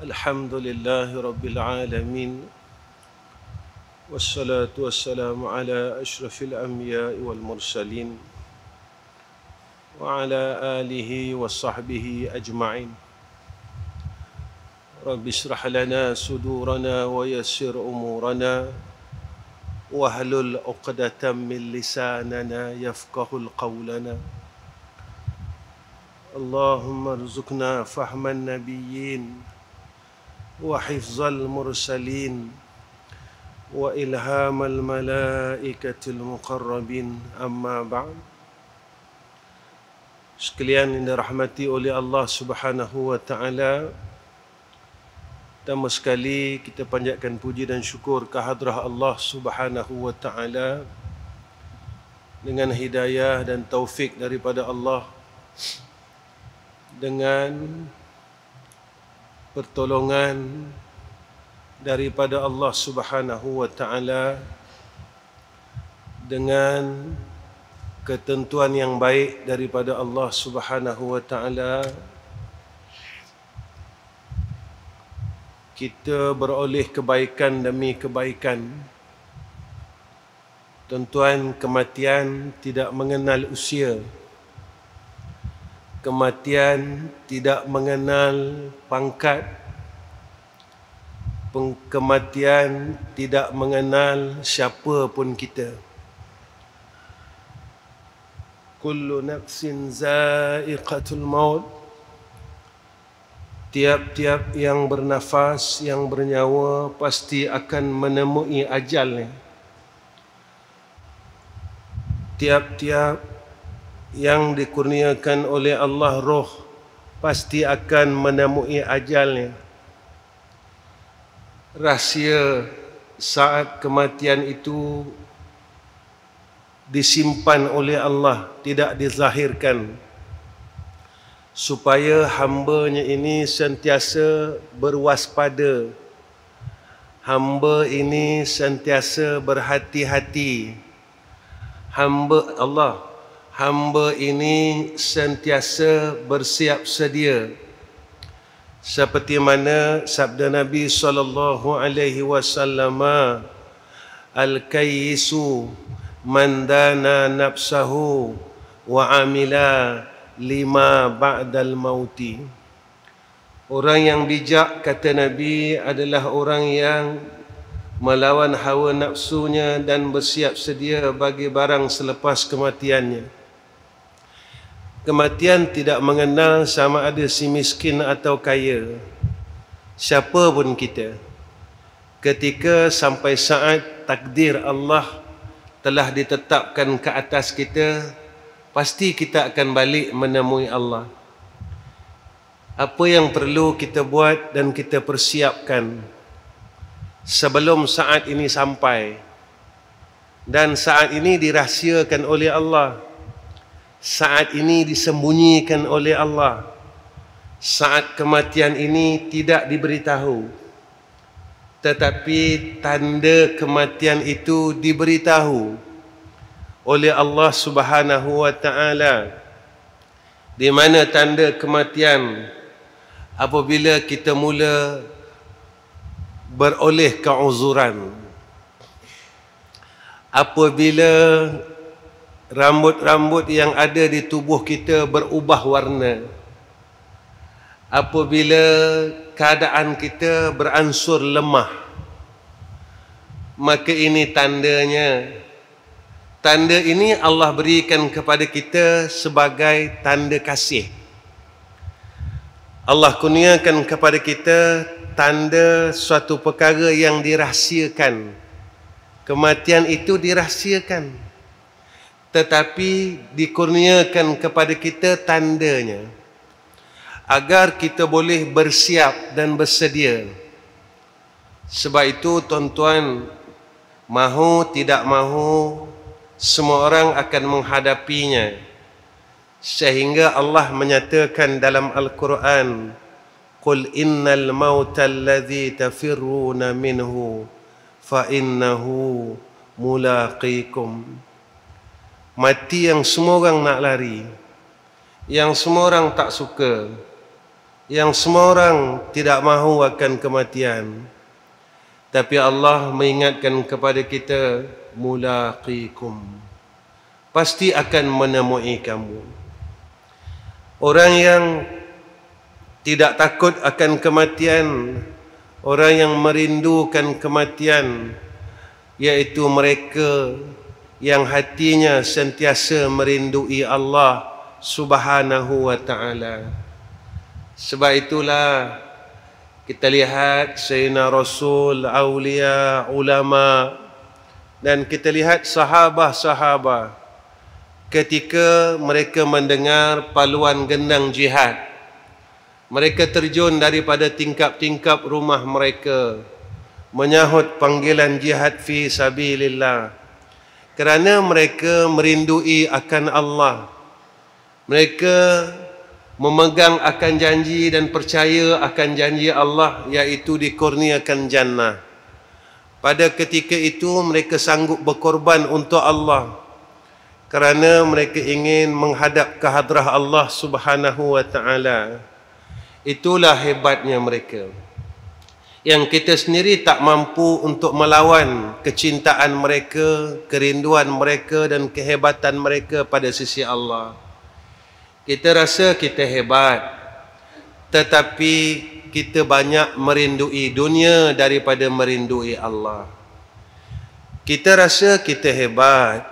الحمد لله رب العالمين والصلاة والسلام على أشرف الأنبياء والمرسلين وعلى آله وصحبه أجمعين. رب اشرح لنا صدورنا ويسر أمورنا واحلل عقدة من لساننا يفقه قولنا. اللهم ارزقنا فهم النبيين وحفظ المرسلين وإلهام الملائكة المقربين. أما بعد. Sekalian yang dirahmati oleh Allah Subhanahu wa taala, pertama sekali kita panjatkan puji dan syukur ke hadrah Allah Subhanahu wa taala dengan hidayah dan taufik daripada Allah, dengan pertolongan daripada Allah Subhanahu wa taala, dengan ketentuan yang baik daripada Allah Subhanahu wa taala, kita beroleh kebaikan demi kebaikan. Tuan-tuan, kematian tidak mengenal usia. Kematian tidak mengenal pangkat. Kematian tidak mengenal siapa pun kita. Kullu nafsin za'iqatul maut. Tiap-tiap yang bernafas, yang bernyawa pasti akan menemui ajalnya. Tiap-tiap yang dikurniakan oleh Allah roh pasti akan menemui ajalnya. Rahsia saat kematian itu disimpan oleh Allah, tidak dizahirkan, supaya hamba-Nya ini sentiasa berwaspada. Hamba ini sentiasa berhati-hati. Hamba ini sentiasa bersiap sedia. Seperti mana sabda Nabi sallallahu alaihi wasallam, al-kayyisu man dana nafsahu wa amila lima ba'dal mauti. Orang yang bijak, kata Nabi, adalah orang yang melawan hawa nafsunya dan bersiap sedia bagi barang selepas kematiannya. Kematian tidak mengenal sama ada si miskin atau kaya. Siapa pun kita, ketika sampai saat takdir Allah telah ditetapkan ke atas kita, pasti kita akan balik menemui Allah. Apa yang perlu kita buat dan kita persiapkan sebelum saat ini sampai, dan saat ini dirahsiakan oleh Allah, saat ini disembunyikan oleh Allah, saat kematian ini tidak diberitahu, tetapi tanda kematian itu diberitahu oleh Allah Subhanahu wa taala. Di mana tanda kematian? Apabila kita mula beroleh keuzuran, apabila rambut-rambut yang ada di tubuh kita berubah warna, apabila keadaan kita beransur lemah, maka ini tandanya. Tanda ini Allah berikan kepada kita sebagai tanda kasih. Allah kurniakan kepada kita tanda suatu perkara yang dirahsiakan. Kematian itu dirahsiakan, tetapi dikurniakan kepada kita tandanya, agar kita boleh bersiap dan bersedia. Sebab itu tuan-tuan, mahu tidak mahu, semua orang akan menghadapinya. Sehingga Allah menyatakan dalam Al-Quran, Qul innal mauta alladhi tafirruna minhu fa innahu mulaqikum. Mati yang semua orang nak lari, yang semua orang tak suka, yang semua orang tidak mahu akan kematian, tapi Allah mengingatkan kepada kita, mulaqikum, pasti akan menemui kamu. Orang yang tidak takut akan kematian, orang yang merindukan kematian, yaitu mereka yang hatinya sentiasa merindui Allah Subhanahu wa ta'ala. Sebab itulah kita lihat Sayyidina Rasul, awliya, ulama, dan kita lihat sahabah-sahabah ketika mereka mendengar paluan gendang jihad, mereka terjun daripada tingkap-tingkap rumah mereka menyahut panggilan jihad fi sabilillah, kerana mereka merindui akan Allah. Mereka memegang akan janji dan percaya akan janji Allah, iaitu dikurniakan jannah. Pada ketika itu mereka sanggup berkorban untuk Allah, kerana mereka ingin menghadap ke hadrah Allah Subhanahu wa ta'ala. Itulah hebatnya mereka, yang kita sendiri tak mampu untuk melawan kecintaan mereka, kerinduan mereka dan kehebatan mereka pada sisi Allah. Kita rasa kita hebat, tetapi kita banyak merindui dunia daripada merindui Allah. Kita rasa kita hebat,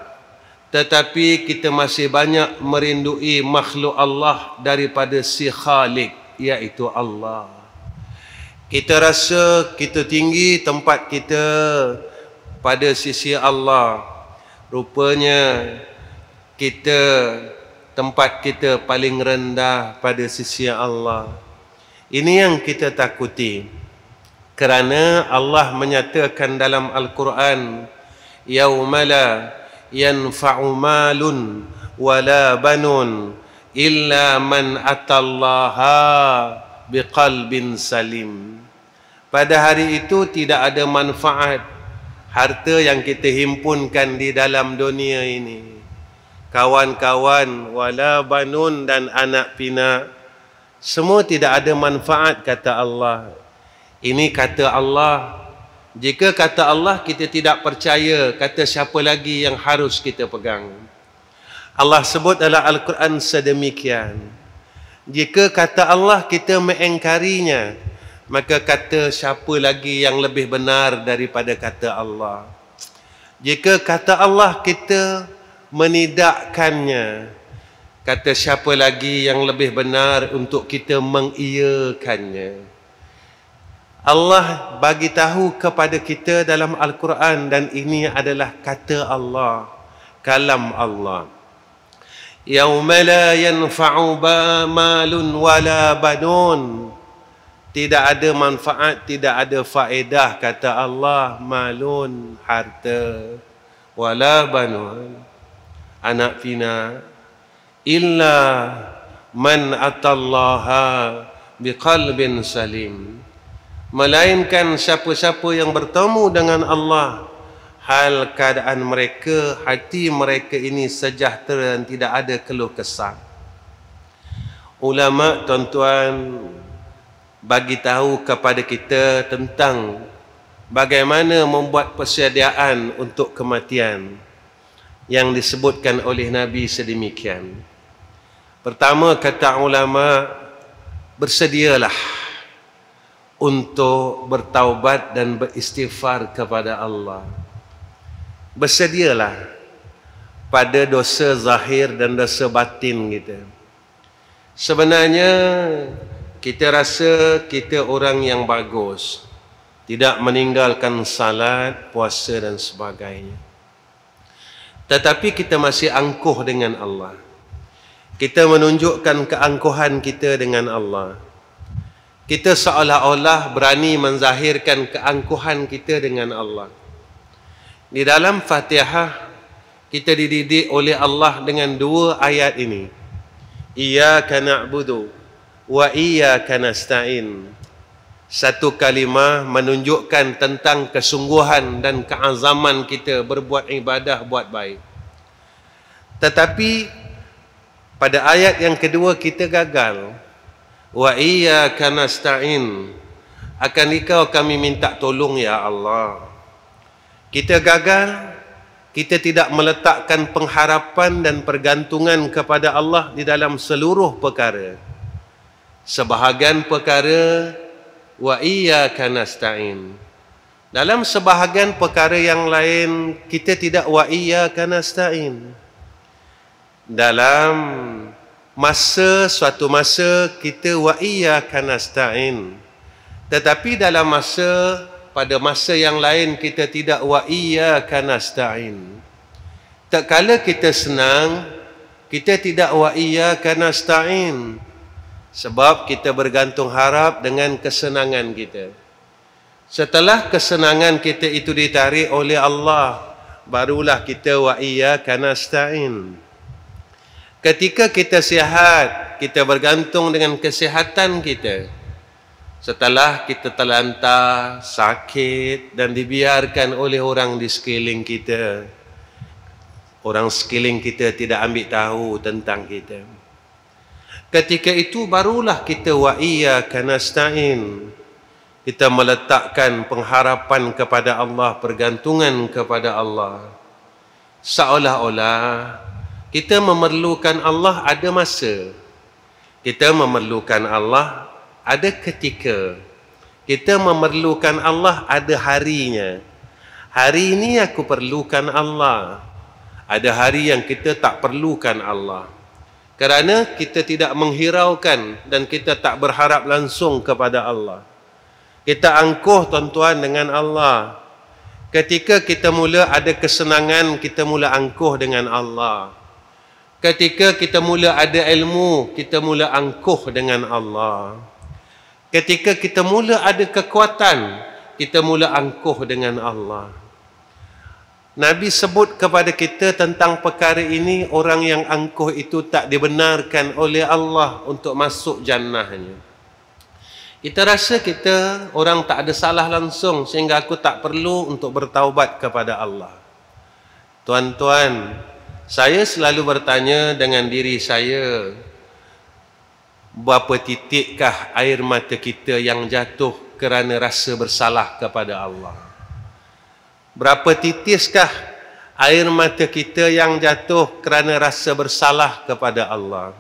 tetapi kita masih banyak merindui makhluk Allah daripada si Khalik, iaitu Allah. Kita rasa kita tinggi tempat kita pada sisi Allah, rupanya tempat kita paling rendah pada sisi Allah. Ini yang kita takuti, kerana Allah menyatakan dalam Al-Quran, yauma la yanfa'u malun wala banun illa man atallaha biqalbin salim. Pada hari itu tidak ada manfaat harta yang kita himpunkan di dalam dunia ini, kawan-kawan, wala banun, dan anak pinak, semua tidak ada manfaat, kata Allah. Ini kata Allah. Jika kata Allah kita tidak percaya, kata siapa lagi yang harus kita pegang? Allah sebut dalam Al-Quran sedemikian. Jika kata Allah kita mengingkarinya, maka kata siapa lagi yang lebih benar daripada kata Allah? Jika kata Allah kita menidakkannya, kata siapa lagi yang lebih benar untuk kita mengiyakannya? Allah bagi tahu kepada kita dalam Al-Quran, dan ini adalah kata Allah, kalam Allah. Yauma la yanfa'u malun wala banun, tidak ada manfaat, tidak ada faedah, kata Allah, malun, harta, wala banun, anak pinak, illa man atallaha biqalbin salim, melainkan siapa-siapa yang bertemu dengan Allah hal keadaan mereka, hati mereka ini sejahtera dan tidak ada keluh kesah. Ulama, tuan-tuan, bagi tahu kepada kita tentang bagaimana membuat persediaan untuk kematian yang disebutkan oleh Nabi sedemikian. Pertama, kata ulama, bersedialah untuk bertaubat dan beristighfar kepada Allah. Bersedialah pada dosa zahir dan dosa batin kita. Sebenarnya kita rasa kita orang yang bagus, tidak meninggalkan salat, puasa dan sebagainya. Tetapi kita masih angkuh dengan Allah. Kita menunjukkan keangkuhan kita dengan Allah. Kita seolah-olah berani menzahirkan keangkuhan kita dengan Allah. Di dalam Fatihah kita dididik oleh Allah dengan dua ayat ini. Iyyaka na'budu wa iyyaka nasta'in. Satu kalimah menunjukkan tentang kesungguhan dan keazaman kita berbuat ibadah, buat baik. Tetapi pada ayat yang kedua kita gagal. wa iyyaka nasta'in. Akan Engkau kami minta tolong ya Allah. Kita gagal, kita tidak meletakkan pengharapan dan pergantungan kepada Allah di dalam seluruh perkara. Sebahagian perkara, wa iyyaka nasta'in. Dalam sebahagian perkara yang lain, kita tidak wa iyyaka nasta'in. Dalam suatu masa kita wa iyyaka nasta'in. Tetapi pada masa yang lain kita tidak wa iyyaka nasta'in. Tak kala kita senang, kita tidak wa iyyaka nasta'in. Sebab kita bergantung harap dengan kesenangan kita. Setelah kesenangan kita itu ditarik oleh Allah, barulah kita wa iyyaka nasta'in. Ketika kita sihat, kita bergantung dengan kesihatan kita. Setelah kita terlantar, sakit dan dibiarkan oleh orang di sekeliling kita, orang sekeliling kita tidak ambil tahu tentang kita. Ketika itu barulah kita wa iyyaka nasta'in. Kita meletakkan pengharapan kepada Allah, pergantungan kepada Allah. Seolah-olah kita memerlukan Allah ada masa. Kita memerlukan Allah ada ketika. Kita memerlukan Allah ada harinya. Hari ini aku perlukan Allah. Ada hari yang kita tak perlukan Allah. Kerana kita tidak menghiraukan dan kita tak berharap langsung kepada Allah. Kita angkuh tuan-tuan dengan Allah. Ketika kita mula ada kesenangan, kita mula angkuh dengan Allah. Ketika kita mula ada ilmu, kita mula angkuh dengan Allah. Ketika kita mula ada kekuatan, kita mula angkuh dengan Allah. Nabi sebut kepada kita tentang perkara ini, orang yang angkuh itu tak dibenarkan oleh Allah untuk masuk jannahnya. Kita rasa kita orang tak ada salah langsung sehingga aku tak perlu untuk bertaubat kepada Allah. Tuan-tuan, saya selalu bertanya dengan diri saya, berapa titikkah air mata kita yang jatuh kerana rasa bersalah kepada Allah? Berapa titiskah air mata kita yang jatuh kerana rasa bersalah kepada Allah?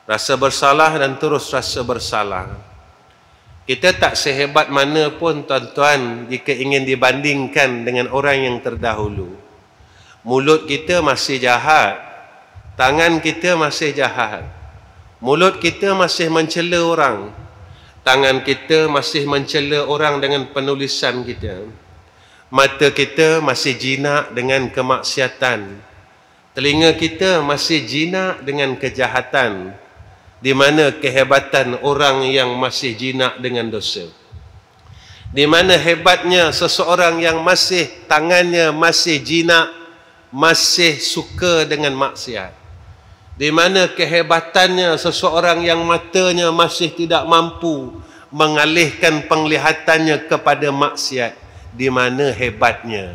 Rasa bersalah dan terus rasa bersalah. Kita tak sehebat mana pun tuan-tuan jika ingin dibandingkan dengan orang yang terdahulu. Mulut kita masih jahat, tangan kita masih jahat. Mulut kita masih mencela orang, tangan kita masih mencela orang dengan penulisan kita. Mata kita masih jinak dengan kemaksiatan. Telinga kita masih jinak dengan kejahatan. Di mana kehebatan orang yang masih jinak dengan dosa? Di mana hebatnya seseorang yang masih tangannya masih jinak, masih suka dengan maksiat? Di mana kehebatannya seseorang yang matanya masih tidak mampu mengalihkan penglihatannya kepada maksiat? Di mana hebatnya?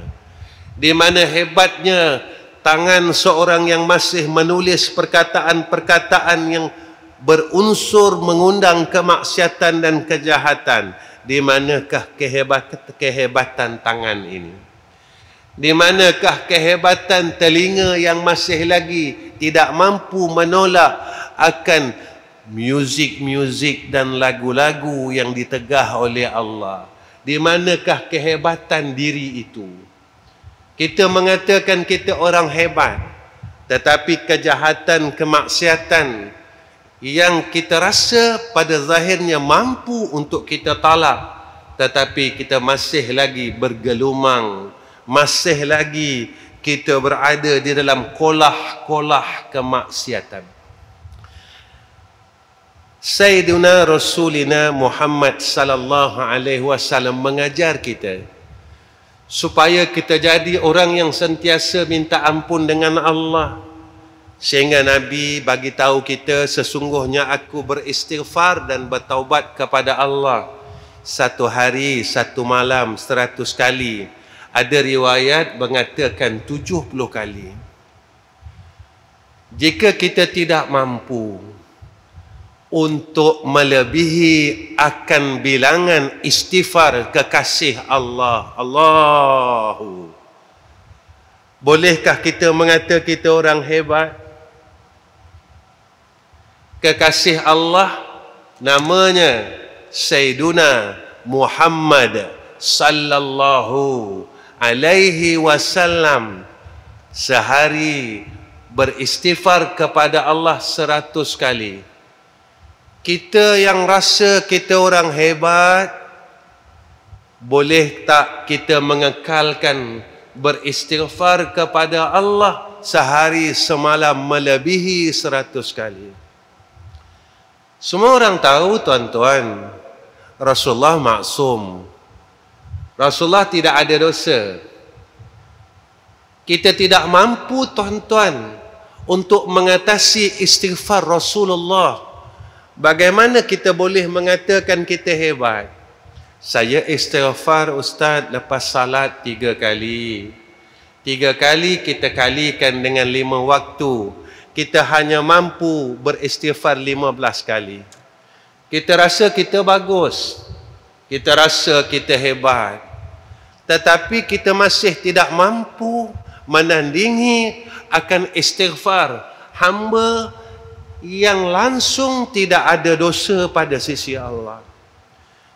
Di mana hebatnya tangan seorang yang masih menulis perkataan-perkataan yang berunsur mengundang kemaksiatan dan kejahatan? Di manakah kehebatan tangan ini? Di manakah kehebatan telinga yang masih lagi tidak mampu menolak akan muzik-muzik dan lagu-lagu yang ditegah oleh Allah? Di manakah kehebatan diri itu? Kita mengatakan kita orang hebat, tetapi kejahatan, kemaksiatan yang kita rasa pada zahirnya mampu untuk kita talak, tetapi kita masih lagi bergelumang, masih lagi kita berada di dalam kolah-kolah kemaksiatan. Sayyiduna Rasulina Muhammad sallallahu alaihi wasallam mengajar kita supaya kita jadi orang yang sentiasa minta ampun dengan Allah. Sehingga Nabi bagi tahu kita, sesungguhnya aku beristighfar dan bertaubat kepada Allah satu hari, satu malam 100 kali. Ada riwayat mengatakan 70 kali. Jika kita tidak mampu untuk melebihi akan bilangan istighfar kekasih Allah. Allahu. Bolehkah kita mengata kita orang hebat? Kekasih Allah namanya Sayyiduna Muhammad sallallahu alaihi wasallam sehari beristighfar kepada Allah 100 kali. Kita yang rasa kita orang hebat, boleh tak kita mengekalkan beristighfar kepada Allah sehari semalam melebihi 100 kali? Semua orang tahu tuan-tuan, Rasulullah maksum. Rasulullah tidak ada dosa. Kita tidak mampu tuan-tuan untuk mengatasi istighfar Rasulullah. Bagaimana kita boleh mengatakan kita hebat? Saya istighfar Ustaz lepas salat 3 kali. 3 kali kita kalikan dengan 5 waktu. Kita hanya mampu beristighfar 15 kali. Kita rasa kita bagus. Kita rasa kita hebat. Tetapi kita masih tidak mampu menandingi akan istighfar hamba yang langsung tidak ada dosa pada sisi Allah.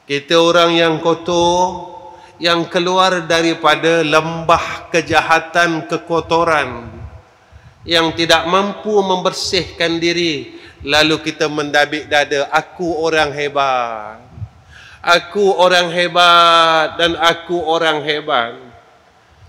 Kita orang yang kotor, yang keluar daripada lembah kejahatan, kekotoran, yang tidak mampu membersihkan diri, lalu kita mendabik dada, aku orang hebat, aku orang hebat dan aku orang hebat.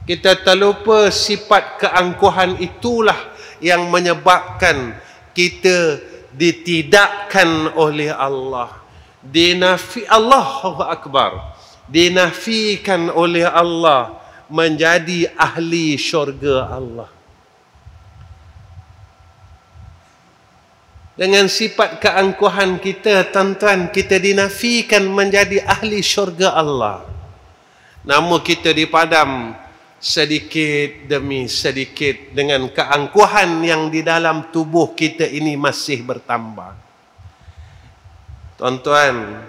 Kita terlupa sifat keangkuhan itulah yang menyebabkan kita ditidakkan oleh Allah. Dinafi, Allahu Akbar, dinafikan oleh Allah menjadi ahli syurga Allah. Dengan sifat keangkuhan kita, tuan-tuan, kita dinafikan menjadi ahli syurga Allah. Namun kita dipadam sedikit demi sedikit dengan keangkuhan yang di dalam tubuh kita ini masih bertambah. Tuan-tuan,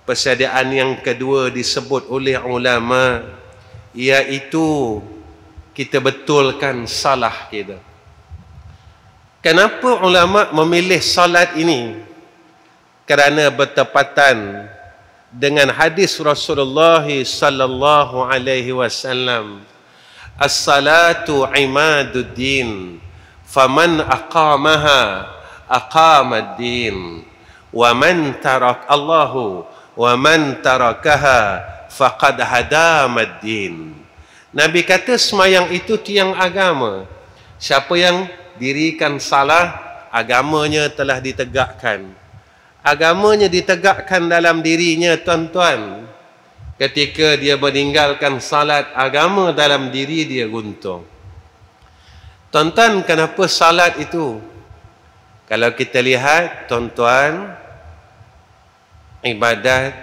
persediaan yang kedua disebut oleh ulama, iaitu kita betulkan salah kita. Kenapa ulama memilih salat ini? Kerana bertepatan dengan hadis Rasulullah sallallahu alaihi wasallam, as-salatu imaduddin, faman aqamaha aqamad-din, wa man tarak Allahu wa man tarakaha faqad hadamad-din. Nabi kata semayang itu tiang agama. Siapa yang dirikan salah, agamanya telah ditegakkan. Agamanya ditegakkan dalam dirinya, tuan-tuan. Ketika dia meninggalkan salat, agama dalam diri dia guntung. Tuan-tuan, kenapa salat itu? Kalau kita lihat, tuan-tuan, ibadat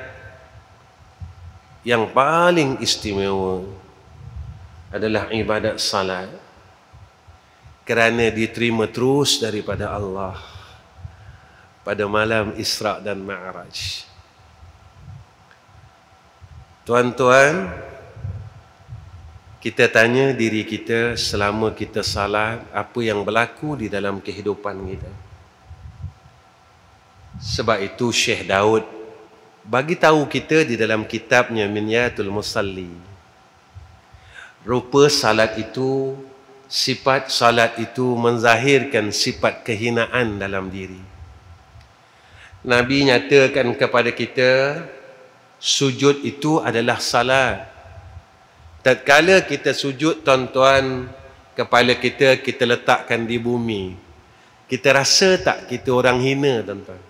yang paling istimewa adalah ibadat salat. Kerana diterima terus daripada Allah pada malam Isra' dan Ma'raj. Tuan-tuan, kita tanya diri kita selama kita salat, apa yang berlaku di dalam kehidupan kita. Sebab itu Syekh Daud bagi tahu kita di dalam kitabnya Minyatul Musalli, rupa salat itu, sifat salat itu menzahirkan sifat kehinaan dalam diri. Nabi nyatakan kepada kita, sujud itu adalah salat. Tatkala kita sujud, tuan-tuan, kepala kita letakkan di bumi. Kita rasa tak kita orang hina, tuan-tuan?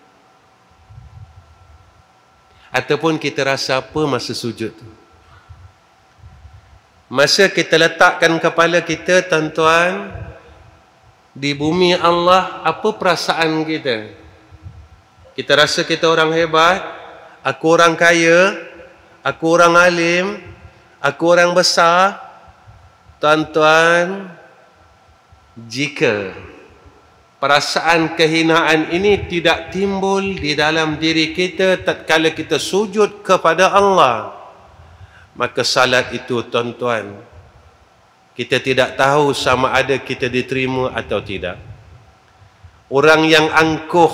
Ataupun kita rasa apa masa sujud tu? Masa kita letakkan kepala kita, tuan-tuan, di bumi Allah, apa perasaan kita? Kita rasa kita orang hebat, aku orang kaya, aku orang alim, aku orang besar. Tuan-tuan, jika perasaan kehinaan ini tidak timbul di dalam diri kita tatkala kita sujud kepada Allah, maka salat itu tuan-tuan, kita tidak tahu sama ada kita diterima atau tidak. Orang yang angkuh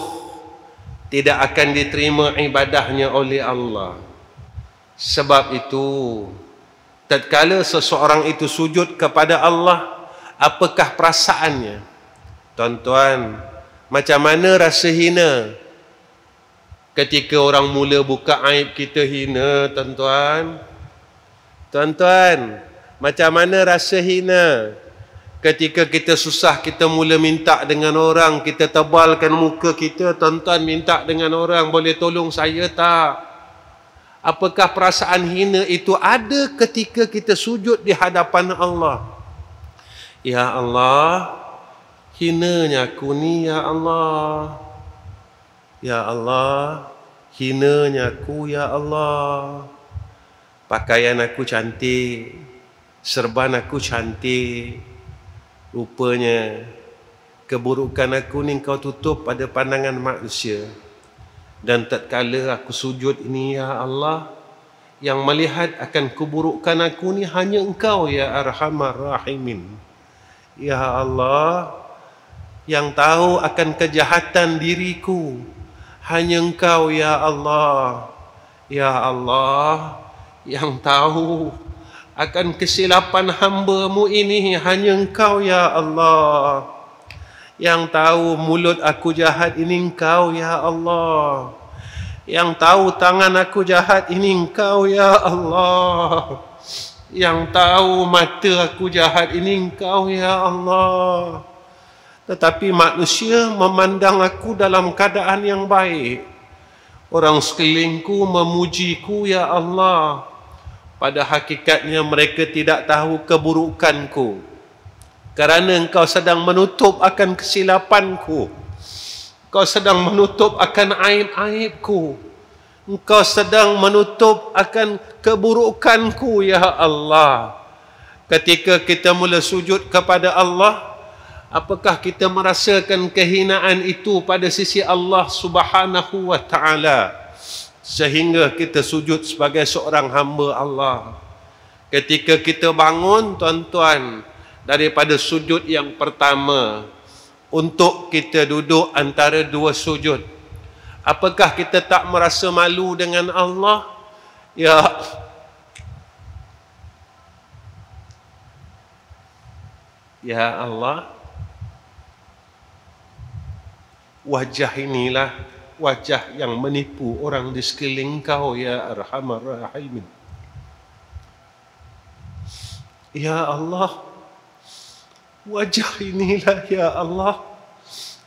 tidak akan diterima ibadahnya oleh Allah. Sebab itu, tatkala seseorang itu sujud kepada Allah, apakah perasaannya? Tuan-tuan, macam mana rasa hina ketika orang mula buka aib kita hina, tuan-tuan? Tuan-tuan, macam mana rasa hina ketika kita susah, kita mula minta dengan orang, kita tebalkan muka kita, tuan-tuan minta dengan orang, boleh tolong saya tak? Apakah perasaan hina itu ada ketika kita sujud di hadapan Allah? Ya Allah, hinanya aku ni, ya Allah. Ya Allah, hinanya aku, ya Allah. Pakaian aku cantik, serban aku cantik, rupanya keburukan aku ni kau tutup pada pandangan manusia. Dan tatkala aku sujud ini, ya Allah, yang melihat akan keburukan aku ni hanya Engkau, ya Arhamar Rahimin. Ya Allah, yang tahu akan kejahatan diriku hanya Engkau, ya Allah. Ya Allah, yang tahu akan kesilapan hamba-Mu ini hanya Engkau, ya Allah. Yang tahu mulut aku jahat ini Engkau, ya Allah. Yang tahu tangan aku jahat ini Engkau, ya Allah. Yang tahu mata aku jahat ini Engkau, ya Allah. Tetapi manusia memandang aku dalam keadaan yang baik. Orang sekelilingku memujiku, ya Allah. Pada hakikatnya mereka tidak tahu keburukanku, kerana Engkau sedang menutup akan kesilapanku. Engkau sedang menutup akan aib-aibku. Engkau sedang menutup akan keburukanku, ya Allah. Ketika kita mula sujud kepada Allah, apakah kita merasakan kehinaan itu pada sisi Allah Subhanahu wa ta'ala, sehingga kita sujud sebagai seorang hamba Allah? Ketika kita bangun, tuan-tuan, daripada sujud yang pertama, untuk kita duduk antara dua sujud, apakah kita tak merasa malu dengan Allah? Ya Allah, wajah inilah wajah yang menipu orang di sekeliling Kau, ya Arhamar Rahimin. Ya Allah, wajah inilah, ya Allah,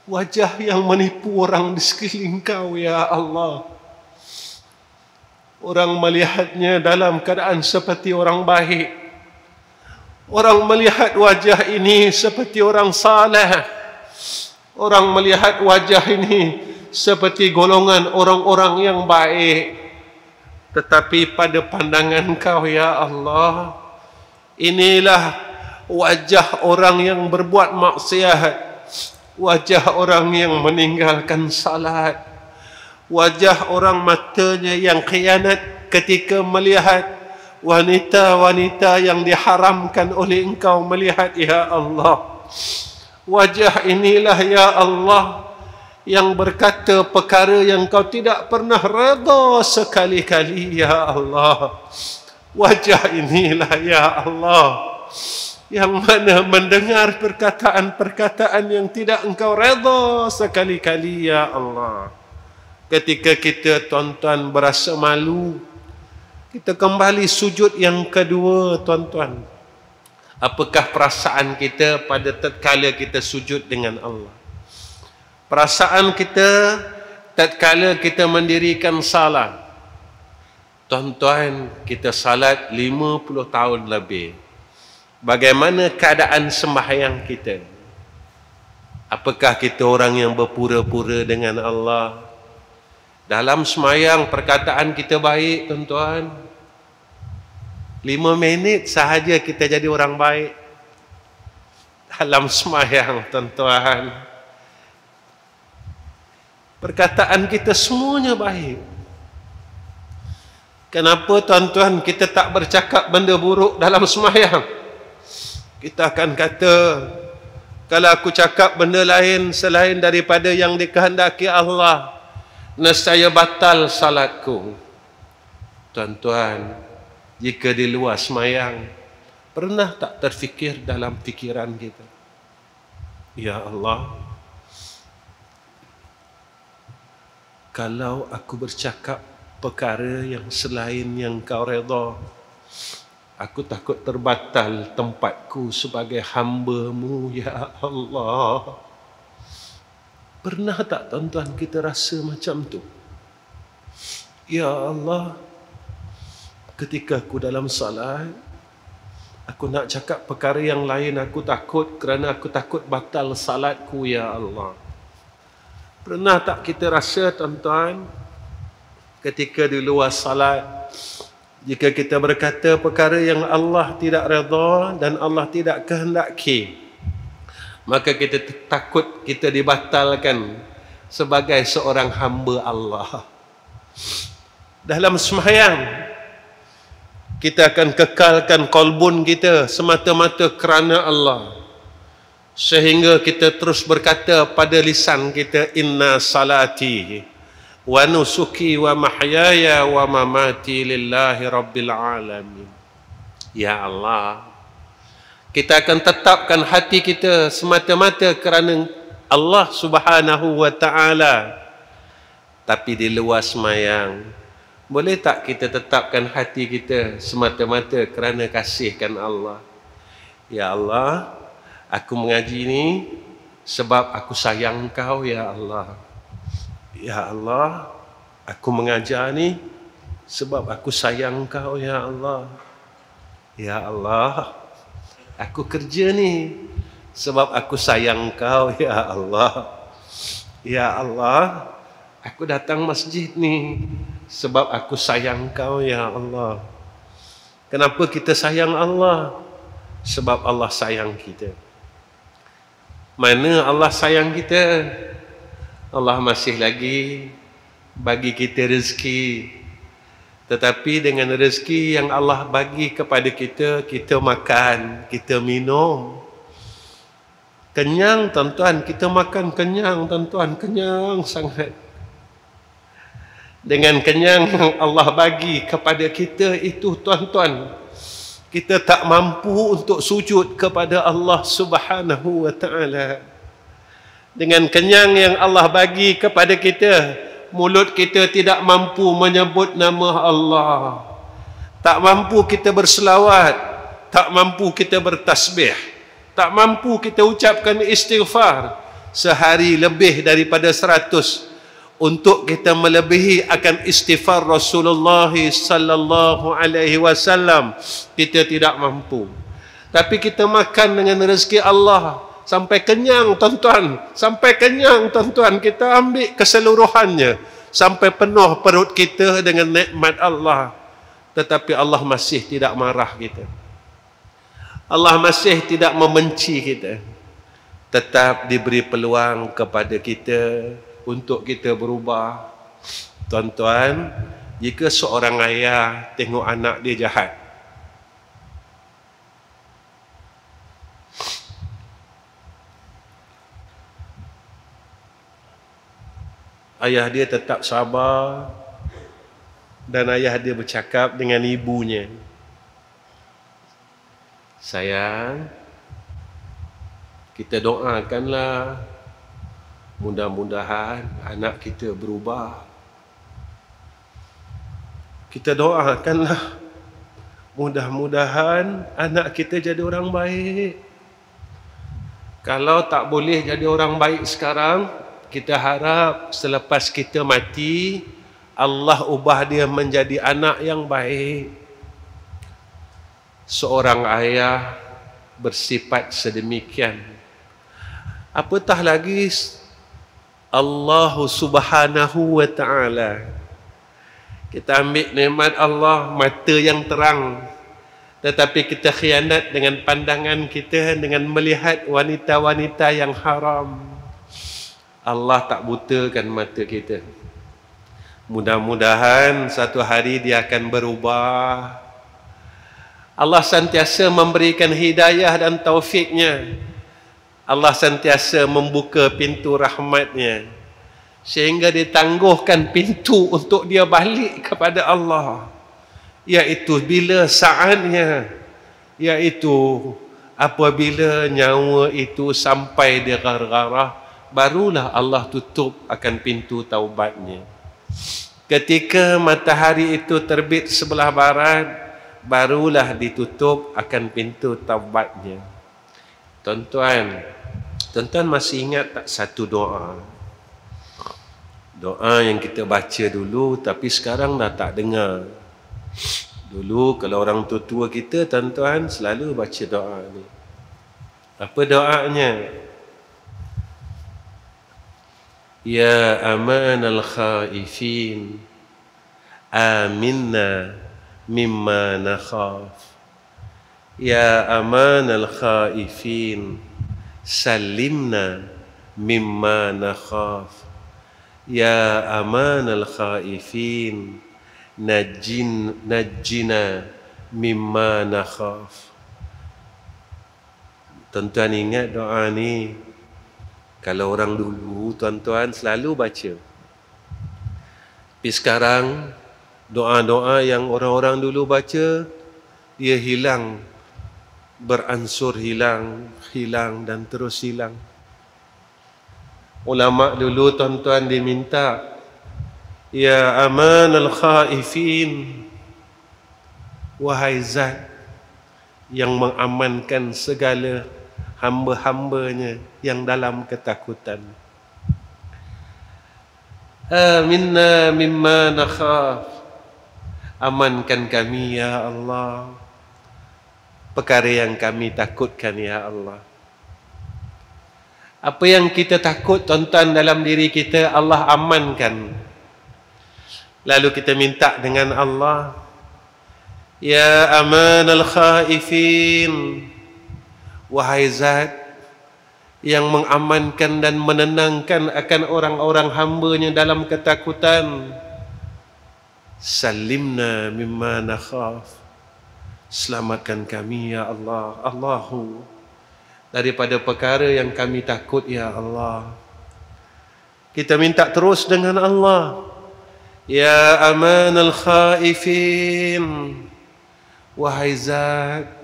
wajah yang menipu orang di sekeliling Kau, ya Allah. Orang melihatnya dalam keadaan seperti orang baik. Orang melihat wajah ini seperti orang saleh. Orang melihat wajah ini seperti golongan orang-orang yang baik. Tetapi pada pandangan Kau, ya Allah, inilah wajah orang yang berbuat maksiat, wajah orang yang meninggalkan salat, wajah orang matanya yang khianat ketika melihat wanita-wanita yang diharamkan oleh Engkau melihat, ya Allah. Wajah inilah, ya Allah, yang berkata perkara yang Kau tidak pernah redha sekali-kali, ya Allah. Wajah inilah, ya Allah, yang mana mendengar perkataan-perkataan yang tidak Engkau redha sekali-kali, ya Allah. Ketika kita, tuan-tuan, berasa malu, kita kembali sujud yang kedua, tuan-tuan. Apakah perasaan kita pada tatkala kita sujud dengan Allah? Perasaan kita tatkala kita mendirikan salat. Tuan-tuan, kita salat 50 tahun lebih. Bagaimana keadaan sembahyang kita? Apakah kita orang yang berpura-pura dengan Allah? Dalam sembahyang perkataan kita baik, tuan-tuan. 5 minit sahaja kita jadi orang baik dalam sembahyang, tuan-tuan. perkataan kita semuanya baik. Kenapa tuan-tuan kita tak bercakap benda buruk dalam sembahyang? Kita akan kata, kalau aku cakap benda lain selain daripada yang dikehendaki Allah, nescaya batal salatku. Tuan-tuan, jika di luar sembahyang, pernah tak terfikir dalam fikiran kita, ya Allah, kalau aku bercakap perkara yang selain yang kau redha, aku takut terbatal tempatku sebagai hamba-Mu, ya Allah. Pernah tak tuan-tuan kita rasa macam tu? Ya Allah, ketika aku dalam salat, aku nak cakap perkara yang lain, aku takut kerana aku takut batal salatku, ya Allah. Pernah tak kita rasa tuan-tuan, ketika di luar salat, jika kita berkata perkara yang Allah tidak redha dan Allah tidak kehendaki, maka kita takut kita dibatalkan sebagai seorang hamba Allah. Dalam sembahyang, kita akan kekalkan kolbun kita semata-mata kerana Allah, sehingga kita terus berkata pada lisan kita, inna salati wa nusuki wa mahyaya wa mamati lillahi rabbil alamin. Ya Allah, kita akan tetapkan hati kita semata-mata kerana Allah Subhanahu wa ta'ala. Tapi di luar sembahyang, boleh tak kita tetapkan hati kita semata-mata kerana kasihkan Allah? Ya Allah, aku mengaji ni sebab aku sayang Kau, ya Allah. Ya Allah, aku mengajar ni sebab aku sayang Kau, ya Allah. Ya Allah, aku kerja ni sebab aku sayang Kau, ya Allah. Ya Allah, aku datang masjid ni sebab aku sayang Kau, ya Allah. Kenapa kita sayang Allah? Sebab Allah sayang kita. Mana Allah sayang kita? Allah masih lagi bagi kita rezeki. Tetapi dengan rezeki yang Allah bagi kepada kita, kita makan, kita minum. Kenyang tuan-tuan, kita makan kenyang tuan-tuan, kenyang sangat. Dengan kenyang yang Allah bagi kepada kita itu tuan-tuan, kita tak mampu untuk sujud kepada Allah Subhanahu wa ta'ala. Dengan kenyang yang Allah bagi kepada kita, mulut kita tidak mampu menyebut nama Allah, tak mampu kita berselawat, tak mampu kita bertasbih, tak mampu kita ucapkan istighfar sehari lebih daripada 100 untuk kita melebihi akan istighfar Rasulullah sallallahu alaihi wasallam. Kita tidak mampu. Tapi kita makan dengan rezeki Allah sampai kenyang tuan-tuan, sampai kenyang tuan-tuan, kita ambil keseluruhannya sampai penuh perut kita dengan nikmat Allah. Tetapi Allah masih tidak marah kita. Allah masih tidak membenci kita. Tetap diberi peluang kepada kita untuk kita berubah. Tuan-tuan, jika seorang ayah tengok anak dia jahat, ayah dia tetap sabar dan ayah dia bercakap dengan ibunya, sayang, kita doakanlah mudah-mudahan anak kita berubah. Kita doakanlah mudah-mudahan anak kita jadi orang baik. Kalau tak boleh jadi orang baik sekarang, kita harap selepas kita mati, Allah ubah dia menjadi anak yang baik. Seorang ayah bersifat sedemikian, apatah lagi Allah Subhanahu wa ta'ala. Kita ambil nikmat Allah, mata yang terang, tetapi kita khianat dengan pandangan kita, dengan melihat wanita-wanita yang haram. Allah tak butakan mata kita. Mudah-mudahan satu hari dia akan berubah. Allah sentiasa memberikan hidayah dan taufiknya. Allah sentiasa membuka pintu rahmatnya, sehingga ditangguhkan pintu untuk dia balik kepada Allah, iaitu bila saatnya, iaitu apabila nyawa itu sampai di gargarah, barulah Allah tutup akan pintu taubatnya. Ketika matahari itu terbit sebelah barat, barulah ditutup akan pintu taubatnya. Tuan-tuan masih ingat tak satu doa? Doa yang kita baca dulu tapi sekarang dah tak dengar. Dulu kalau orang tua-tua kita, tuan-tuan selalu baca doa ni. Apa doanya? Ya aman al-khaifin, aminna mimma nakhaf. Ya aman al-khaifin, salimna mimma nakhaf. Ya aman al-khaifin, najjina mimma nakhaf. Tuan-tuan ingat doa ni? Kalau orang dulu, tuan-tuan selalu baca. Tapi sekarang, doa-doa yang orang-orang dulu baca, dia hilang. Beransur hilang dan terus hilang. Ulama dulu, tuan-tuan, diminta, ya aman al-khaifin, wahai zat yang mengamankan segala hamba-hambanya yang dalam ketakutan. Aminna mimma nakhaf, amankan kami ya Allah perkara yang kami takutkan ya Allah. Apa yang kita takut, tuan-tuan, dalam diri kita, Allah amankan. Lalu kita minta dengan Allah, ya aman al-khaifin, wahai zat yang mengamankan dan menenangkan akan orang-orang hamba-Nya dalam ketakutan, salimna mimma nakhaf, selamatkan kami ya Allah, Allahu, daripada perkara yang kami takut ya Allah. Kita minta terus dengan Allah, ya aman al-khaifin, wahai zat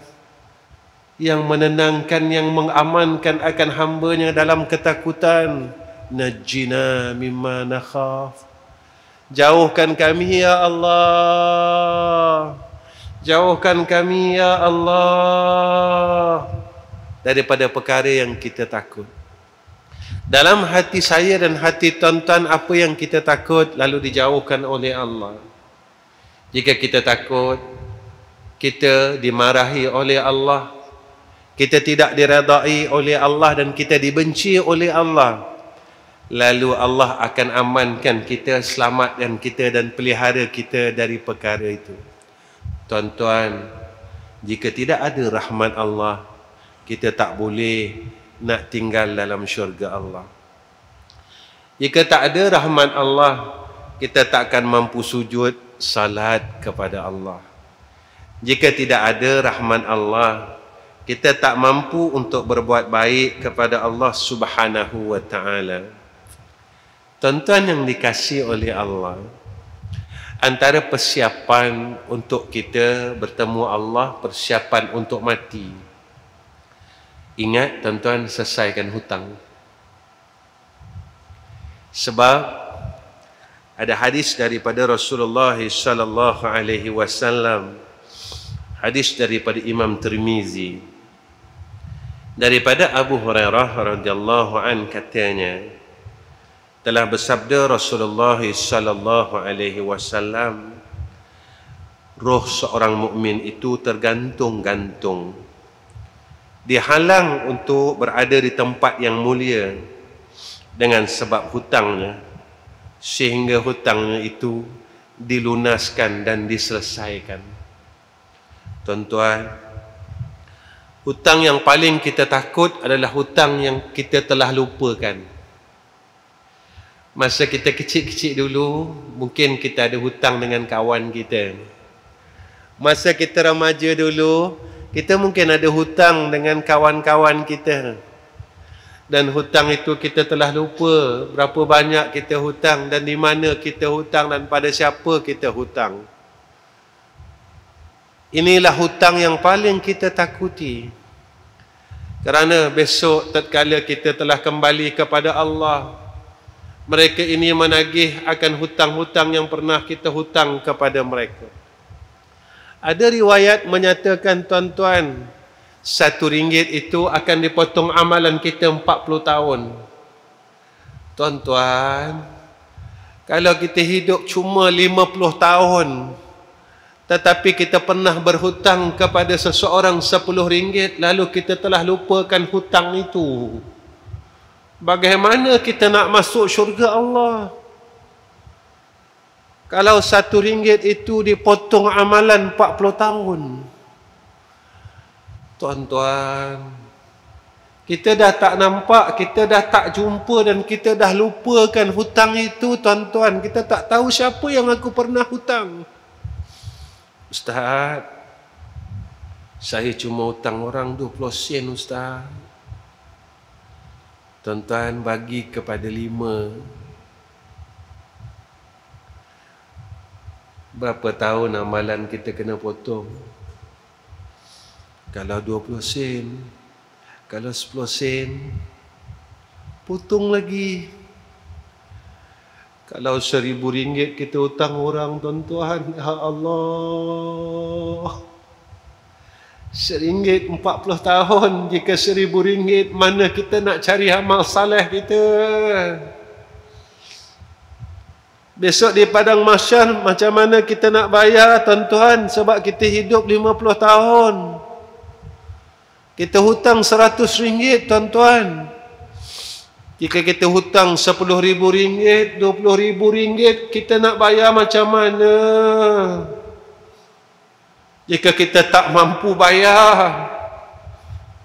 yang menenangkan, yang mengamankan akan hamba-Nya dalam ketakutan, najjina mimma nakhaf, jauhkan kami ya Allah, jauhkan kami ya Allah daripada perkara yang kita takut. Dalam hati saya dan hati tuan-tuan, apa yang kita takut lalu dijauhkan oleh Allah. Jika kita takut kita dimarahi oleh Allah, kita tidak diredai oleh Allah dan kita dibenci oleh Allah, lalu Allah akan amankan kita, selamatkan kita dan pelihara kita dari perkara itu. Tuan-tuan, jika tidak ada rahmat Allah, kita tak boleh nak tinggal dalam syurga Allah. Jika tak ada rahmat Allah, kita tak akan mampu sujud salat kepada Allah. Jika tidak ada rahmat Allah, kita tak mampu untuk berbuat baik kepada Allah Subhanahu wa ta'ala. Tuan-tuan yang dikasihi oleh Allah, antara persiapan untuk kita bertemu Allah, persiapan untuk mati. Ingat tuan-tuan, selesaikan hutang. Sebab ada hadis daripada Rasulullah sallallahu alaihi wasallam, hadis daripada Imam Tirmizi, daripada Abu Hurairah radhiyallahu an, katanya, telah bersabda Rasulullah sallallahu alaihi wasallam, roh seorang mukmin itu tergantung-gantung, dihalang untuk berada di tempat yang mulia dengan sebab hutangnya, sehingga hutangnya itu dilunaskan dan diselesaikan. Tuan-tuan, hutang yang paling kita takut adalah hutang yang kita telah lupakan. Masa kita kecil-kecil dulu, mungkin kita ada hutang dengan kawan kita. Masa kita remaja dulu, kita mungkin ada hutang dengan kawan-kawan kita. Dan hutang itu kita telah lupa berapa banyak kita hutang dan di mana kita hutang dan pada siapa kita hutang. Inilah hutang yang paling kita takuti. Kerana besok tatkala kita telah kembali kepada Allah, mereka ini menagih akan hutang-hutang yang pernah kita hutang kepada mereka. Ada riwayat menyatakan, tuan-tuan, RM1 itu akan dipotong amalan kita 40 tahun. Tuan-tuan, kalau kita hidup cuma 50 tahun, tetapi kita pernah berhutang kepada seseorang RM10, lalu kita telah lupakan hutang itu, bagaimana kita nak masuk syurga Allah? Kalau RM1 itu dipotong amalan 40 tahun. Tuan-tuan, kita dah tak nampak, kita dah tak jumpa dan kita dah lupakan hutang itu, tuan-tuan. Kita tak tahu siapa yang aku pernah hutang. Ustaz, saya cuma hutang orang 20 sen, Ustaz. Tuan-tuan, bagi kepada 5. Berapa tahun amalan kita kena potong? Kalau 20 sen, kalau 10 sen, potong lagi. Kalau RM1,000 kita hutang orang, tuan-tuan, ya Allah, RM1 40 tahun. Jika RM1,000, mana kita nak cari amal saleh kita? Besok di padang mahsyar, macam mana kita nak bayar, tuan-tuan? Sebab kita hidup 50 tahun. Kita hutang RM100, tuan-tuan. Jika kita hutang RM10,000, RM20,000, kita nak bayar macam mana? Jika kita tak mampu bayar,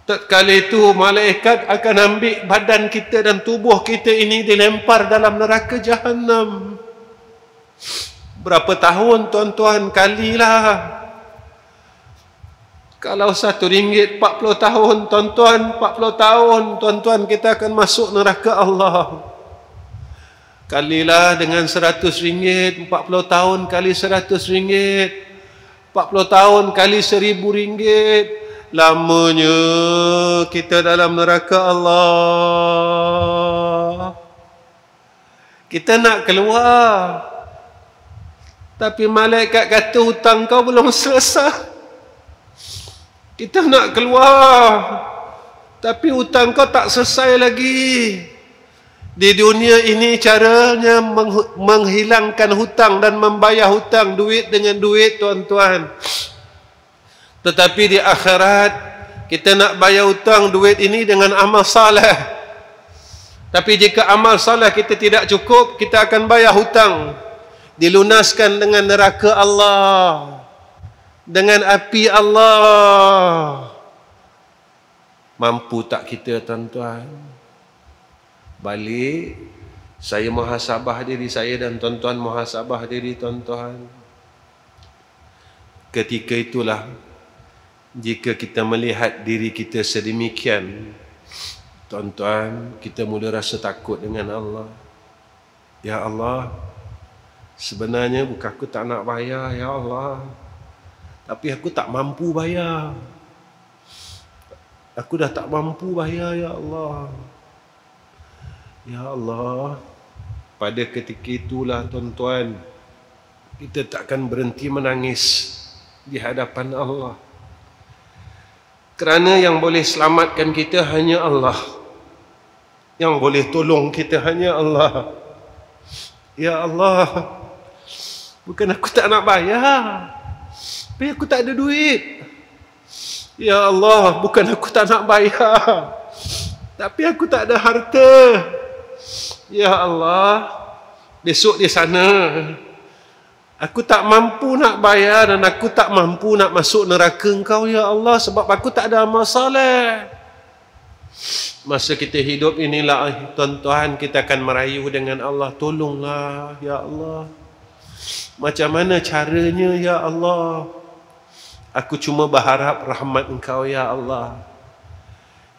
tatkala itu malaikat akan ambil badan kita dan tubuh kita ini dilempar dalam neraka Jahannam. Berapa tahun, tuan-tuan? Kalilah. Kalau RM1 40 tahun, tuan-tuan, 40 tahun, tuan-tuan, kita akan masuk neraka Allah. Kalilah dengan RM100, 40 tahun kali RM100, 40 tahun kali RM1,000. Lamanya kita dalam neraka Allah. Kita nak keluar, tapi malaikat kata hutang kau belum selesai. Kita nak keluar, tapi hutang kau tak selesai lagi. Di dunia ini caranya menghilangkan hutang dan membayar hutang, duit dengan duit, tuan-tuan. Tetapi di akhirat, kita nak bayar hutang duit ini dengan amal saleh. Tapi jika amal saleh kita tidak cukup, kita akan bayar hutang. Dilunaskan dengan neraka Allah, dengan api Allah. Mampu tak kita, tuan-tuan? Balik, saya muhasabah diri saya dan tuan-tuan muhasabah diri tuan-tuan. Ketika itulah, jika kita melihat diri kita sedemikian, tuan-tuan, kita mula rasa takut dengan Allah. Ya Allah, sebenarnya bukan aku tak nak bayar, ya Allah, tapi aku tak mampu bayar. Aku dah tak mampu bayar, ya Allah. Ya Allah, pada ketika itulah, tuan-tuan, kita takkan berhenti menangis di hadapan Allah. Kerana yang boleh selamatkan kita hanya Allah. Yang boleh tolong kita hanya Allah. Ya Allah, bukan aku tak nak bayar, tapi aku tak ada duit. Ya Allah, bukan aku tak nak bayar, tapi aku tak ada harta. Ya Allah, besok di sana aku tak mampu nak bayar dan aku tak mampu nak masuk neraka Engkau, ya Allah, sebab aku tak ada amal saleh. Masa kita hidup inilah tuan-tuan, kita akan merayu dengan Allah. Tolonglah ya Allah, macam mana caranya ya Allah? Aku cuma berharap rahmat Engkau ya Allah.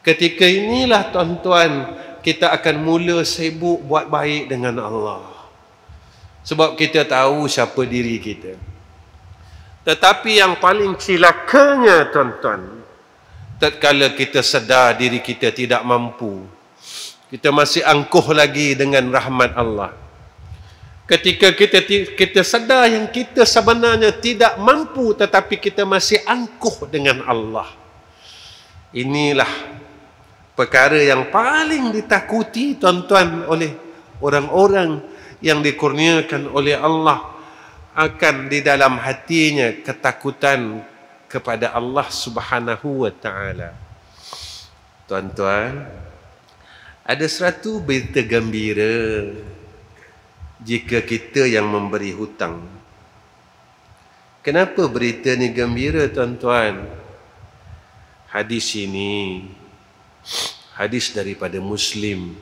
Ketika inilah tuan-tuan, kita akan mula sibuk buat baik dengan Allah. Sebab kita tahu siapa diri kita. Tetapi yang paling celakanya tuan-tuan, tatkala kita sedar diri kita tidak mampu, kita masih angkuh lagi dengan rahmat Allah. Ketika kita sedar yang kita sebenarnya tidak mampu, tetapi kita masih angkuh dengan Allah. Inilah perkara yang paling ditakuti tuan-tuan oleh orang-orang yang dikurniakan oleh Allah, akan di dalam hatinya ketakutan kepada Allah Subhanahu wa taala. Tuan-tuan, ada satu berita gembira jika kita yang memberi hutang. Kenapa berita ni gembira tuan-tuan? Hadis ini hadis daripada Muslim.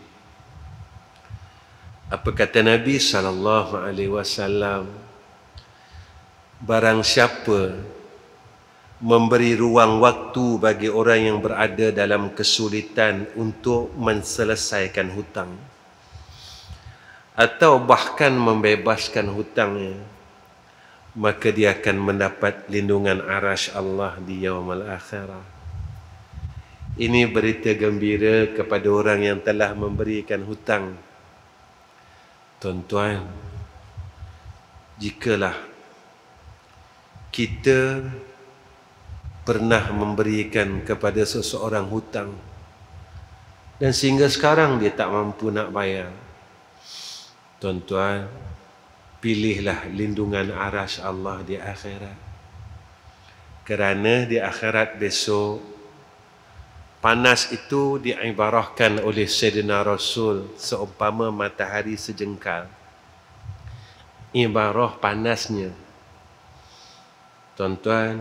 Apa kata Nabi sallallahu alaihi wasallam? Barang siapa memberi ruang waktu bagi orang yang berada dalam kesulitan untuk menyelesaikan hutang, atau bahkan membebaskan hutangnya, maka dia akan mendapat lindungan arasy Allah di yaumul akhirah. Ini berita gembira kepada orang yang telah memberikan hutang. Tuan-tuan, jikalah kita pernah memberikan kepada seseorang hutang dan sehingga sekarang dia tak mampu nak bayar, tuan-tuan, pilihlah lindungan arasy Allah di akhirat. Kerana di akhirat besok, panas itu diibarahkan oleh Sayyidina Rasul seumpama matahari sejengkal. Ibarah panasnya. Tuan-tuan,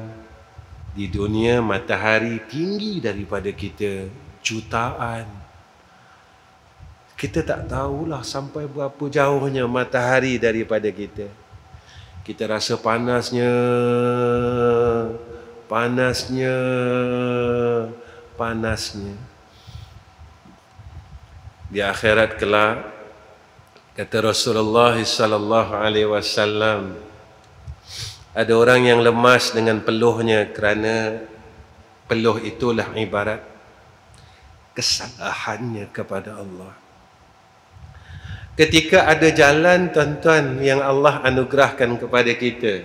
di dunia matahari tinggi daripada kita jutaan. Kita tak tahulah sampai berapa jauhnya matahari daripada kita. Kita rasa panasnya, panasnya, panasnya. Di akhirat kelak, kata Rasulullah sallallahu alaihi wasallam, ada orang yang lemas dengan peluhnya kerana peluh itulah ibarat kesalahannya kepada Allah. Ketika ada jalan tuan-tuan yang Allah anugerahkan kepada kita.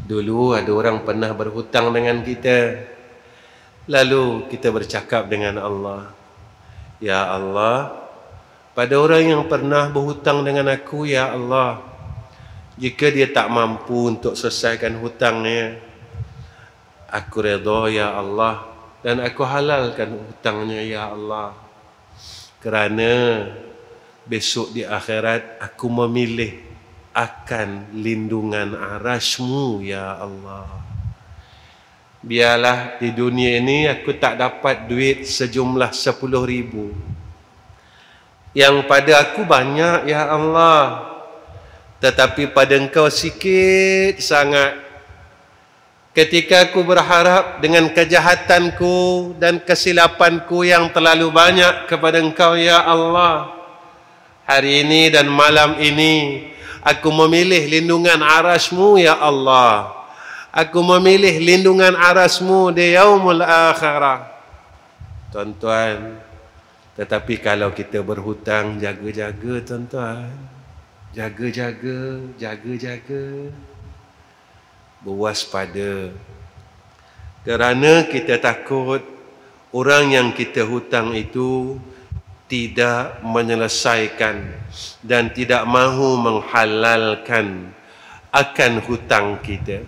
Dulu ada orang pernah berhutang dengan kita. Lalu kita bercakap dengan Allah, ya Allah, pada orang yang pernah berhutang dengan aku, ya Allah, jika dia tak mampu untuk selesaikan hutangnya, aku redha ya Allah, dan aku halalkan hutangnya ya Allah. Kerana besok di akhirat aku memilih akan lindungan arasy-Mu ya Allah. Biarlah di dunia ini aku tak dapat duit sejumlah 10,000. Yang pada aku banyak ya Allah, tetapi pada Engkau sikit sangat. Ketika aku berharap dengan kejahatanku dan kesilapanku yang terlalu banyak kepada Engkau ya Allah, hari ini dan malam ini aku memilih lindungan arasy-Mu ya Allah. Aku memilih lindungan arasy-Mu di yaumul akhirah. Tuan-tuan, tetapi kalau kita berhutang, jaga-jaga tuan-tuan. Jaga-jaga, jaga-jaga, berwaspada. Kerana kita takut orang yang kita hutang itu tidak menyelesaikan dan tidak mahu menghalalkan akan hutang kita.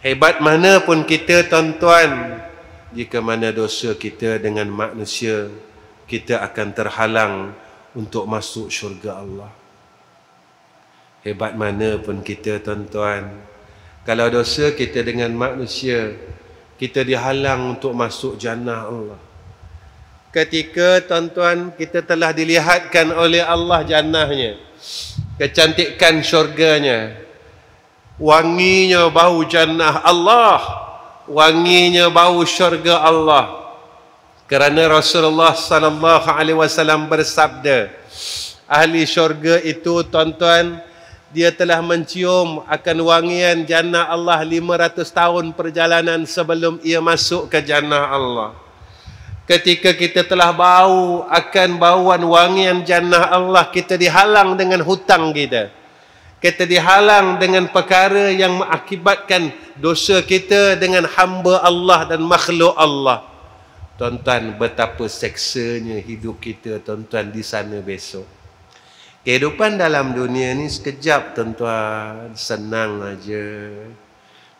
Hebat mana pun kita tuan-tuan, jika mana dosa kita dengan manusia, kita akan terhalang untuk masuk syurga Allah. Hebat mana pun kita tuan-tuan, kalau dosa kita dengan manusia, kita dihalang untuk masuk jannah Allah. ketika tuan-tuan kita telah dilihatkan oleh Allah jannahnya, kecantikan syurganya, wanginya bau jannah Allah, wanginya bau syurga Allah. Kerana Rasulullah sallallahu alaihi wasallam bersabda, ahli syurga itu tuan-tuan, dia telah mencium akan wangian jannah Allah 500 tahun perjalanan sebelum ia masuk ke jannah Allah. Ketika kita telah bau akan bauan wangian jannah Allah, kita dihalang dengan hutang kita. Kita dihalang dengan perkara yang mengakibatkan dosa kita dengan hamba Allah dan makhluk Allah. Tuan-tuan, betapa seksanya hidup kita tuan-tuan di sana besok. Kehidupan dalam dunia ni sekejap tuan-tuan, senang aja.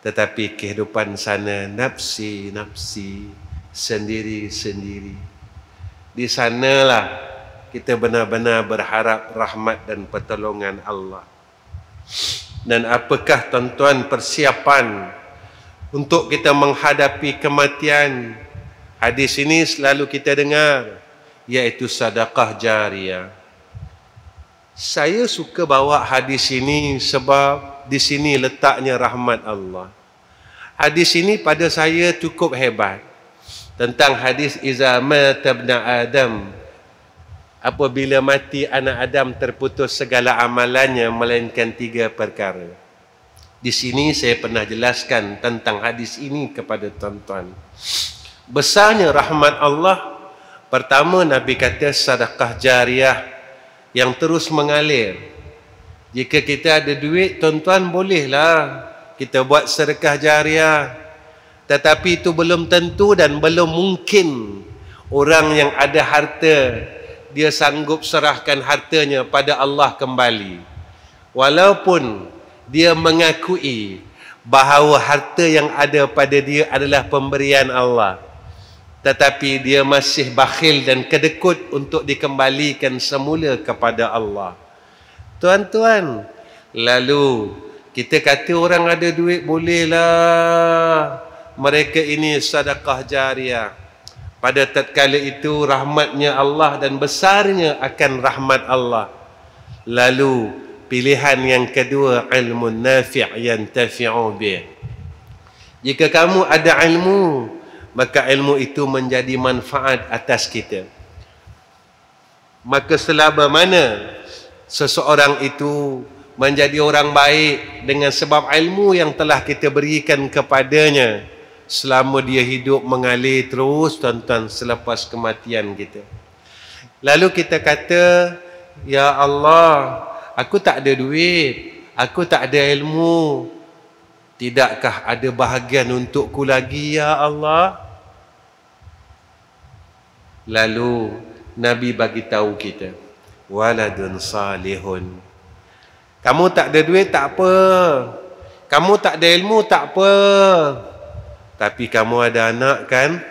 Tetapi kehidupan sana nafsi-nafsi, sendiri-sendiri. Di sanalah kita benar-benar berharap rahmat dan pertolongan Allah. Dan apakah tuan-tuan persiapan untuk kita menghadapi kematian? Hadis ini selalu kita dengar, iaitu sedekah jariyah. Saya suka bawa hadis ini sebab di sini letaknya rahmat Allah. Hadis ini pada saya cukup hebat. Tentang hadis iza mata ibnu Adam, apabila mati anak Adam terputus segala amalannya melainkan 3 perkara. Di sini saya pernah jelaskan tentang hadis ini kepada tuan-tuan. Besarnya rahmat Allah. Pertama, Nabi kata sedekah jariyah yang terus mengalir. Jika kita ada duit, tuan-tuan, bolehlah kita buat sedekah jariyah. Tetapi itu belum tentu dan belum mungkin orang yang ada harta dia sanggup serahkan hartanya pada Allah kembali. Walaupun dia mengakui bahawa harta yang ada pada dia adalah pemberian Allah, tetapi dia masih bakhil dan kedekut untuk dikembalikan semula kepada Allah. Tuan-tuan, lalu kita kata orang ada duit, bolehlah mereka ini sedekah jariyah. Pada tatkala itu rahmatnya Allah dan besarnya akan rahmat Allah. Lalu pilihan yang kedua, ilmu nafi' yantafi'u bih. Jika kamu ada ilmu, maka ilmu itu menjadi manfaat atas kita. Maka selama mana seseorang itu menjadi orang baik dengan sebab ilmu yang telah kita berikan kepadanya, selama dia hidup mengalir terus tuan-tuan selepas kematian kita. Lalu kita kata, ya Allah, aku tak ada duit, aku tak ada ilmu, tidakkah ada bahagian untukku lagi ya Allah? Lalu Nabi bagi tahu kita, waladun salihun. Kamu tak ada duit tak apa, kamu tak ada ilmu tak apa, tapi kamu ada anak kan?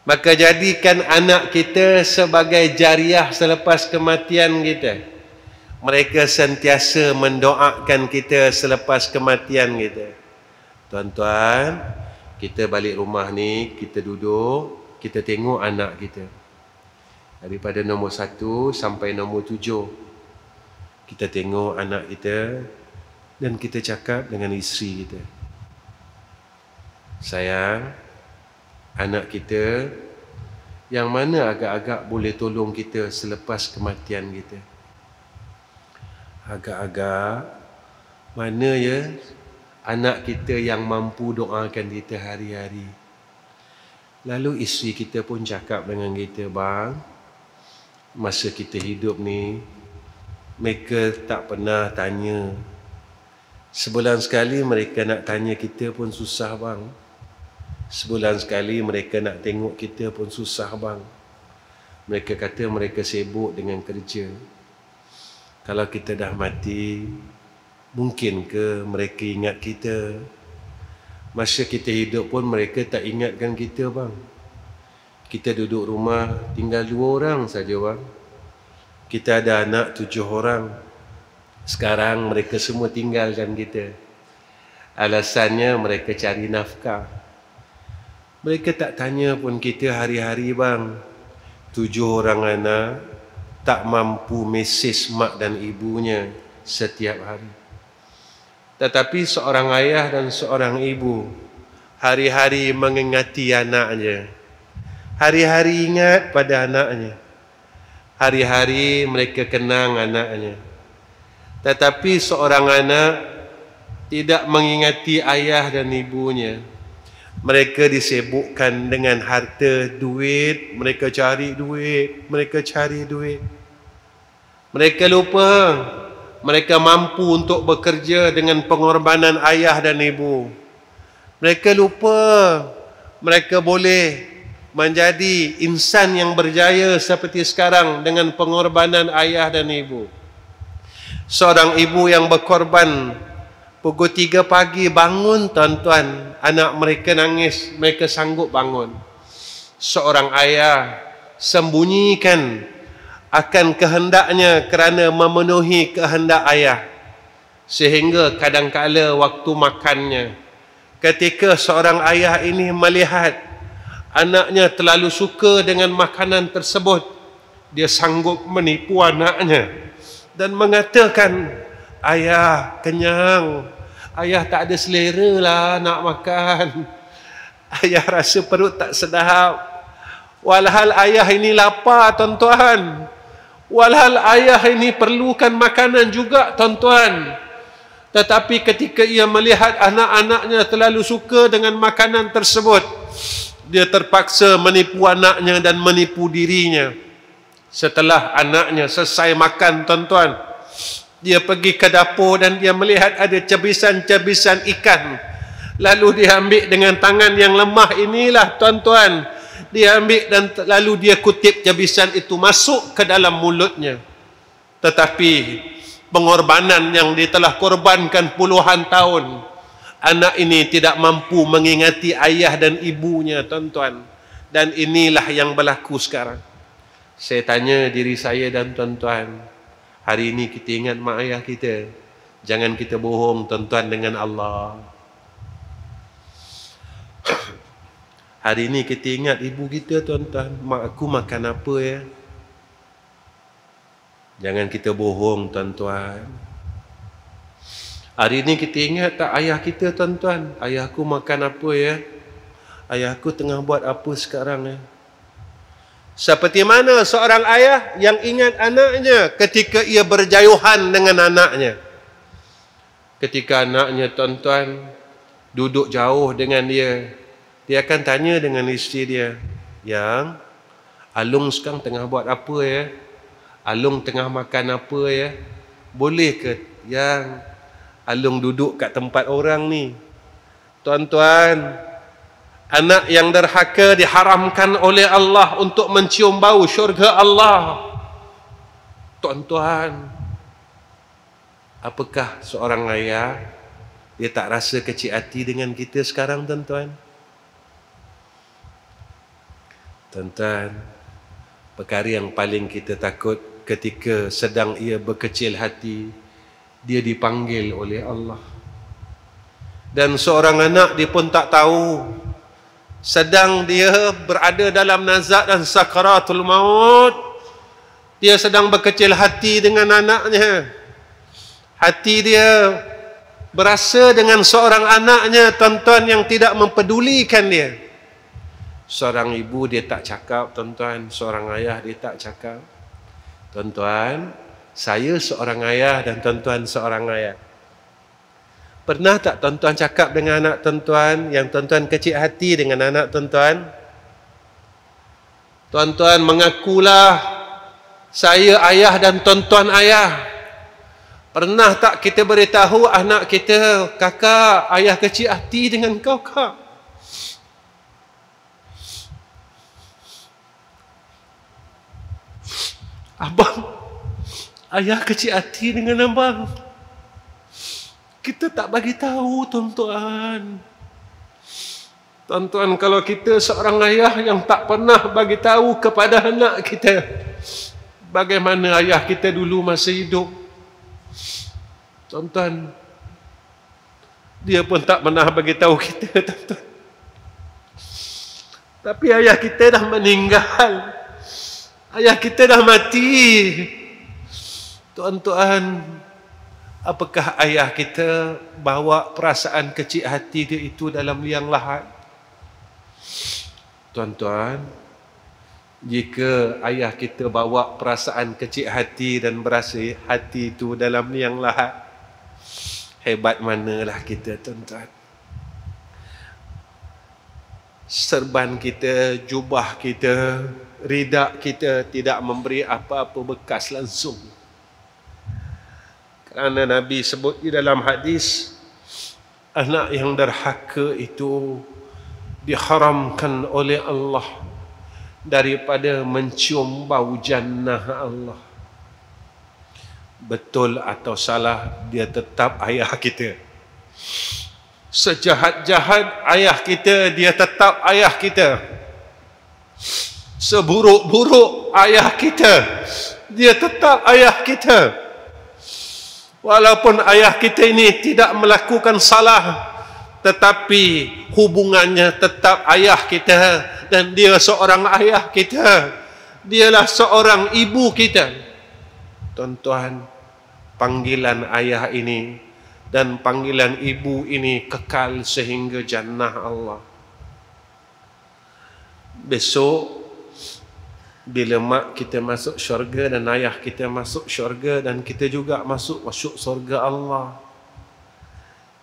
Maka jadikan anak kita sebagai jariyah selepas kematian kita. Mereka sentiasa mendoakan kita selepas kematian kita. Tuan-tuan, kita balik rumah ni, kita duduk, kita tengok anak kita. Daripada nombor 1 sampai nombor 7. Kita tengok anak kita dan kita cakap dengan isteri kita, sayang, anak kita yang mana agak-agak boleh tolong kita selepas kematian kita? Agak-agak mana ya anak kita yang mampu doakan kita hari-hari? Lalu isteri kita pun cakap dengan kita, bang, masa kita hidup ni, mereka tak pernah tanya. Sebulan sekali mereka nak tanya kita pun susah bang. Sebulan sekali mereka nak tengok kita pun susah bang. Mereka kata mereka sibuk dengan kerja. Kalau kita dah mati, mungkin ke mereka ingat kita? Masa kita hidup pun mereka tak ingatkan kita bang. Kita duduk rumah tinggal 2 orang saja bang. Kita ada anak 7 orang. Sekarang mereka semua tinggalkan kita. Alasannya mereka cari nafkah. Mereka tak tanya pun kita hari-hari bang, 7 orang anak tak mampu mesej mak dan ibunya setiap hari. Tetapi seorang ayah dan seorang ibu hari-hari mengingati anaknya, hari-hari ingat pada anaknya, hari-hari mereka kenang anaknya. Tetapi seorang anak tidak mengingati ayah dan ibunya. Mereka disibukkan dengan harta, duit, mereka cari duit, Mereka lupa mereka mampu untuk bekerja dengan pengorbanan ayah dan ibu. Mereka lupa mereka boleh menjadi insan yang berjaya seperti sekarang dengan pengorbanan ayah dan ibu. Seorang ibu yang berkorban pukul 3 pagi bangun tuan-tuan, anak mereka nangis, mereka sanggup bangun. Seorang ayah sembunyikan akan kehendaknya kerana memenuhi kehendak ayah. Sehingga kadang-kala waktu makannya, ketika seorang ayah ini melihat anaknya terlalu suka dengan makanan tersebut, dia sanggup menipu anaknya dan mengatakan, ayah kenyang, ayah tak ada selera lah nak makan, ayah rasa perut tak sedap. Walhal ayah ini lapar tuan-tuan, walhal ayah ini perlukan makanan juga tuan-tuan. Tetapi ketika ia melihat anak-anaknya terlalu suka dengan makanan tersebut, dia terpaksa menipu anaknya dan menipu dirinya. Setelah anaknya selesai makan tuan-tuan, dia pergi ke dapur dan dia melihat ada cebisan-cebisan ikan. Lalu dia ambil dengan tangan yang lemah inilah tuan-tuan, dia ambil dan lalu dia kutip cebisan itu masuk ke dalam mulutnya. Tetapi pengorbanan yang dia telah korbankan puluhan tahun, anak ini tidak mampu mengingati ayah dan ibunya tuan-tuan. Dan inilah yang berlaku sekarang. Saya tanya diri saya dan tuan-tuan, hari ini kita ingat mak ayah kita. Jangan kita bohong tuan-tuan dengan Allah. Hari ini kita ingat ibu kita tuan-tuan, mak aku makan apa ya? Jangan kita bohong tuan-tuan. Hari ini kita ingat tak ayah kita tuan-tuan, ayahku makan apa ya? Ayahku tengah buat apa sekarang ya? Seperti mana seorang ayah yang ingat anaknya ketika ia berjayuhan dengan anaknya. Ketika anaknya tuan-tuan duduk jauh dengan dia, dia akan tanya dengan isteri dia, yang Alung sekarang tengah buat apa ya? Alung tengah makan apa ya? Boleh ke yang Alung duduk kat tempat orang ni? Tuan-tuan, anak yang derhaka diharamkan oleh Allah untuk mencium bau syurga Allah. Tuan-tuan, apakah seorang ayah dia tak rasa kecil hati dengan kita sekarang tuan-tuan? Tuan-tuan, perkara yang paling kita takut ketika sedang ia berkecil hati, dia dipanggil oleh Allah. Dan seorang anak dia pun tak tahu, sedang dia berada dalam nazak dan sakaratul maut, dia sedang berkecil hati dengan anaknya. Hati dia berasa dengan seorang anaknya tuan-tuan yang tidak mempedulikan dia. Seorang ibu dia tak cakap tuan-tuan, seorang ayah dia tak cakap. Tuan-tuan, saya seorang ayah dan tuan-tuan seorang ayah. Pernah tak tuan-tuan cakap dengan anak tuan-tuan yang tuan-tuan kecil hati dengan anak tuan-tuan? Tuan-tuan mengakulah saya ayah dan tuan-tuan ayah. Pernah tak kita beritahu anak kita, kakak, ayah kecil hati dengan kau kak? Abang, ayah kecil hati dengan abang. Kita tak bagi tahu tuan-tuan. Tuan-tuan, kalau kita seorang ayah yang tak pernah bagi tahu kepada anak kita bagaimana ayah kita dulu masih hidup, tuan-tuan, dia pun tak pernah bagi tahu kita tuan-tuan. Tapi ayah kita dah meninggal. Ayah kita dah mati. Tuan-tuan, apakah ayah kita bawa perasaan kecil hati dia itu dalam liang lahat? Tuan-tuan, jika ayah kita bawa perasaan kecil hati dan berasa hati itu dalam liang lahat, hebat manalah kita, tuan-tuan. Serban kita, jubah kita, ridak kita tidak memberi apa-apa bekas langsung. Kerana Nabi sebut di dalam hadis, anak yang derhaka itu diharamkan oleh Allah daripada mencium bau jannah Allah. Betul atau salah, dia tetap ayah kita. Sejahat-jahat ayah kita, dia tetap ayah kita. Seburuk-buruk ayah kita, dia tetap ayah kita. Walaupun ayah kita ini tidak melakukan salah, tetapi hubungannya tetap ayah kita, dan dia seorang ayah kita. Dialah seorang ibu kita. Tuan-tuan, panggilan ayah ini dan panggilan ibu ini kekal sehingga jannah Allah. Besok bila mak kita masuk syurga dan ayah kita masuk syurga dan kita juga masuk syurga Allah,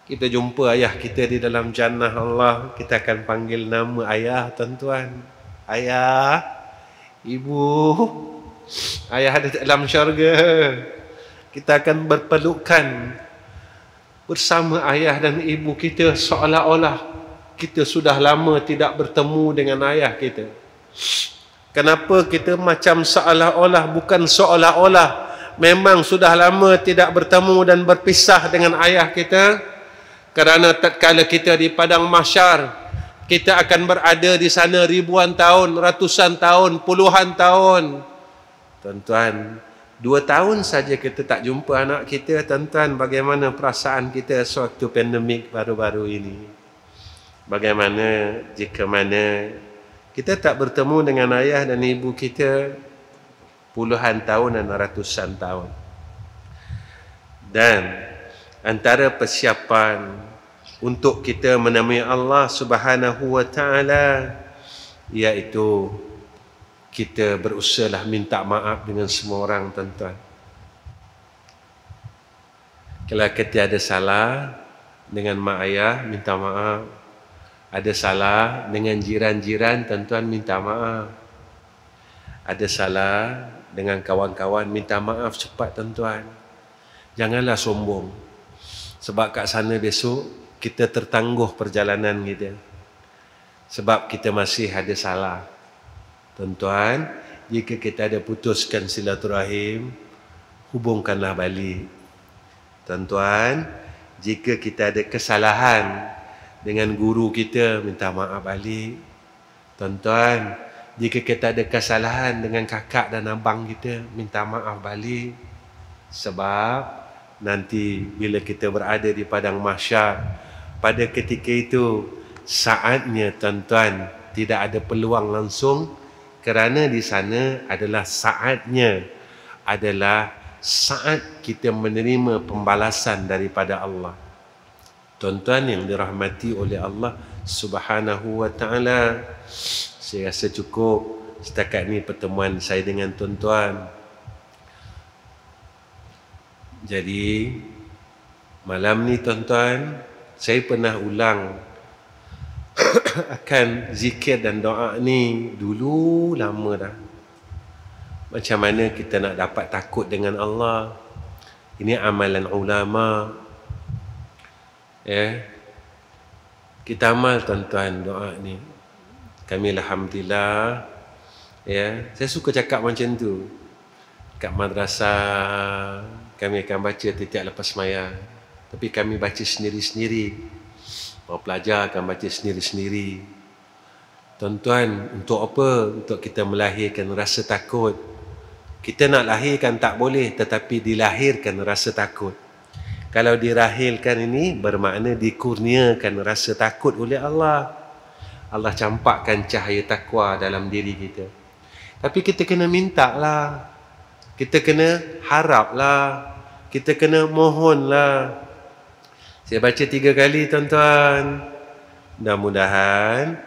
kita jumpa ayah kita di dalam jannah Allah, kita akan panggil nama ayah, tuan-tuan. Ayah, ibu, ayah ada dalam syurga. Kita akan berpelukan bersama ayah dan ibu kita, seolah-olah kita sudah lama tidak bertemu dengan ayah kita. Kenapa kita macam seolah-olah? Bukan seolah-olah, memang sudah lama tidak bertemu dan berpisah dengan ayah kita. Kerana tatkala kita di padang mahsyar, kita akan berada di sana ribuan tahun, ratusan tahun, puluhan tahun. Tuan-tuan, 2 tahun saja kita tak jumpa anak kita, tuan-tuan, bagaimana perasaan kita sewaktu pandemik baru-baru ini? Bagaimana jika mana kita tak bertemu dengan ayah dan ibu kita puluhan tahun dan ratusan tahun? Dan antara persiapan untuk kita menemui Allah Subhanahu wa taala iaitu kita berusahalah minta maaf dengan semua orang, tuan-tuan. Kalau kita ada salah dengan mak ayah, minta maaf. Ada salah dengan jiran-jiran, tuan-tuan, minta maaf. Ada salah dengan kawan-kawan, minta maaf cepat, tuan-tuan. Janganlah sombong. Sebab kat sana besok kita tertangguh perjalanan kita. Sebab kita masih ada salah. Tuan-tuan, jika kita ada putuskan silaturahim, hubungkanlah balik. Tuan-tuan, jika kita ada kesalahan dengan guru kita, minta maaf balik. Tuan-tuan, jika kita ada kesalahan dengan kakak dan abang kita, minta maaf balik. Sebab nanti bila kita berada di padang mahsyar, pada ketika itu saatnya, tuan-tuan, tidak ada peluang langsung. Kerana di sana adalah saatnya, adalah saat kita menerima pembalasan daripada Allah. Tuan-tuan yang dirahmati oleh Allah Subhanahu wa taala, saya rasa cukup setakat ni pertemuan saya dengan tuan-tuan. Jadi malam ni, tuan-tuan, saya pernah ulang akan zikir dan doa ni dulu lama dah. Macam mana kita nak dapat takut dengan Allah? Ini amalan ulama. Ya. Kita amal, tuan-tuan, doa ni. Kami alhamdulillah, ya, saya suka cakap macam tu. Kat madrasah kami akan baca setiap lepas maya. Tapi kami baca sendiri-sendiri. Orang pelajar akan baca sendiri-sendiri. Tuan-tuan, untuk apa? Untuk kita melahirkan rasa takut. Kita nak lahirkan tak boleh, tetapi dilahirkan rasa takut. Kalau dirahilkan ini bermakna dikurniakan rasa takut oleh Allah. Allah campakkan cahaya takwa dalam diri kita. Tapi kita kena minta lah, kita kena harap lah, kita kena mohon lah. Saya baca 3 kali tuan-tuan. Mudah-mudahan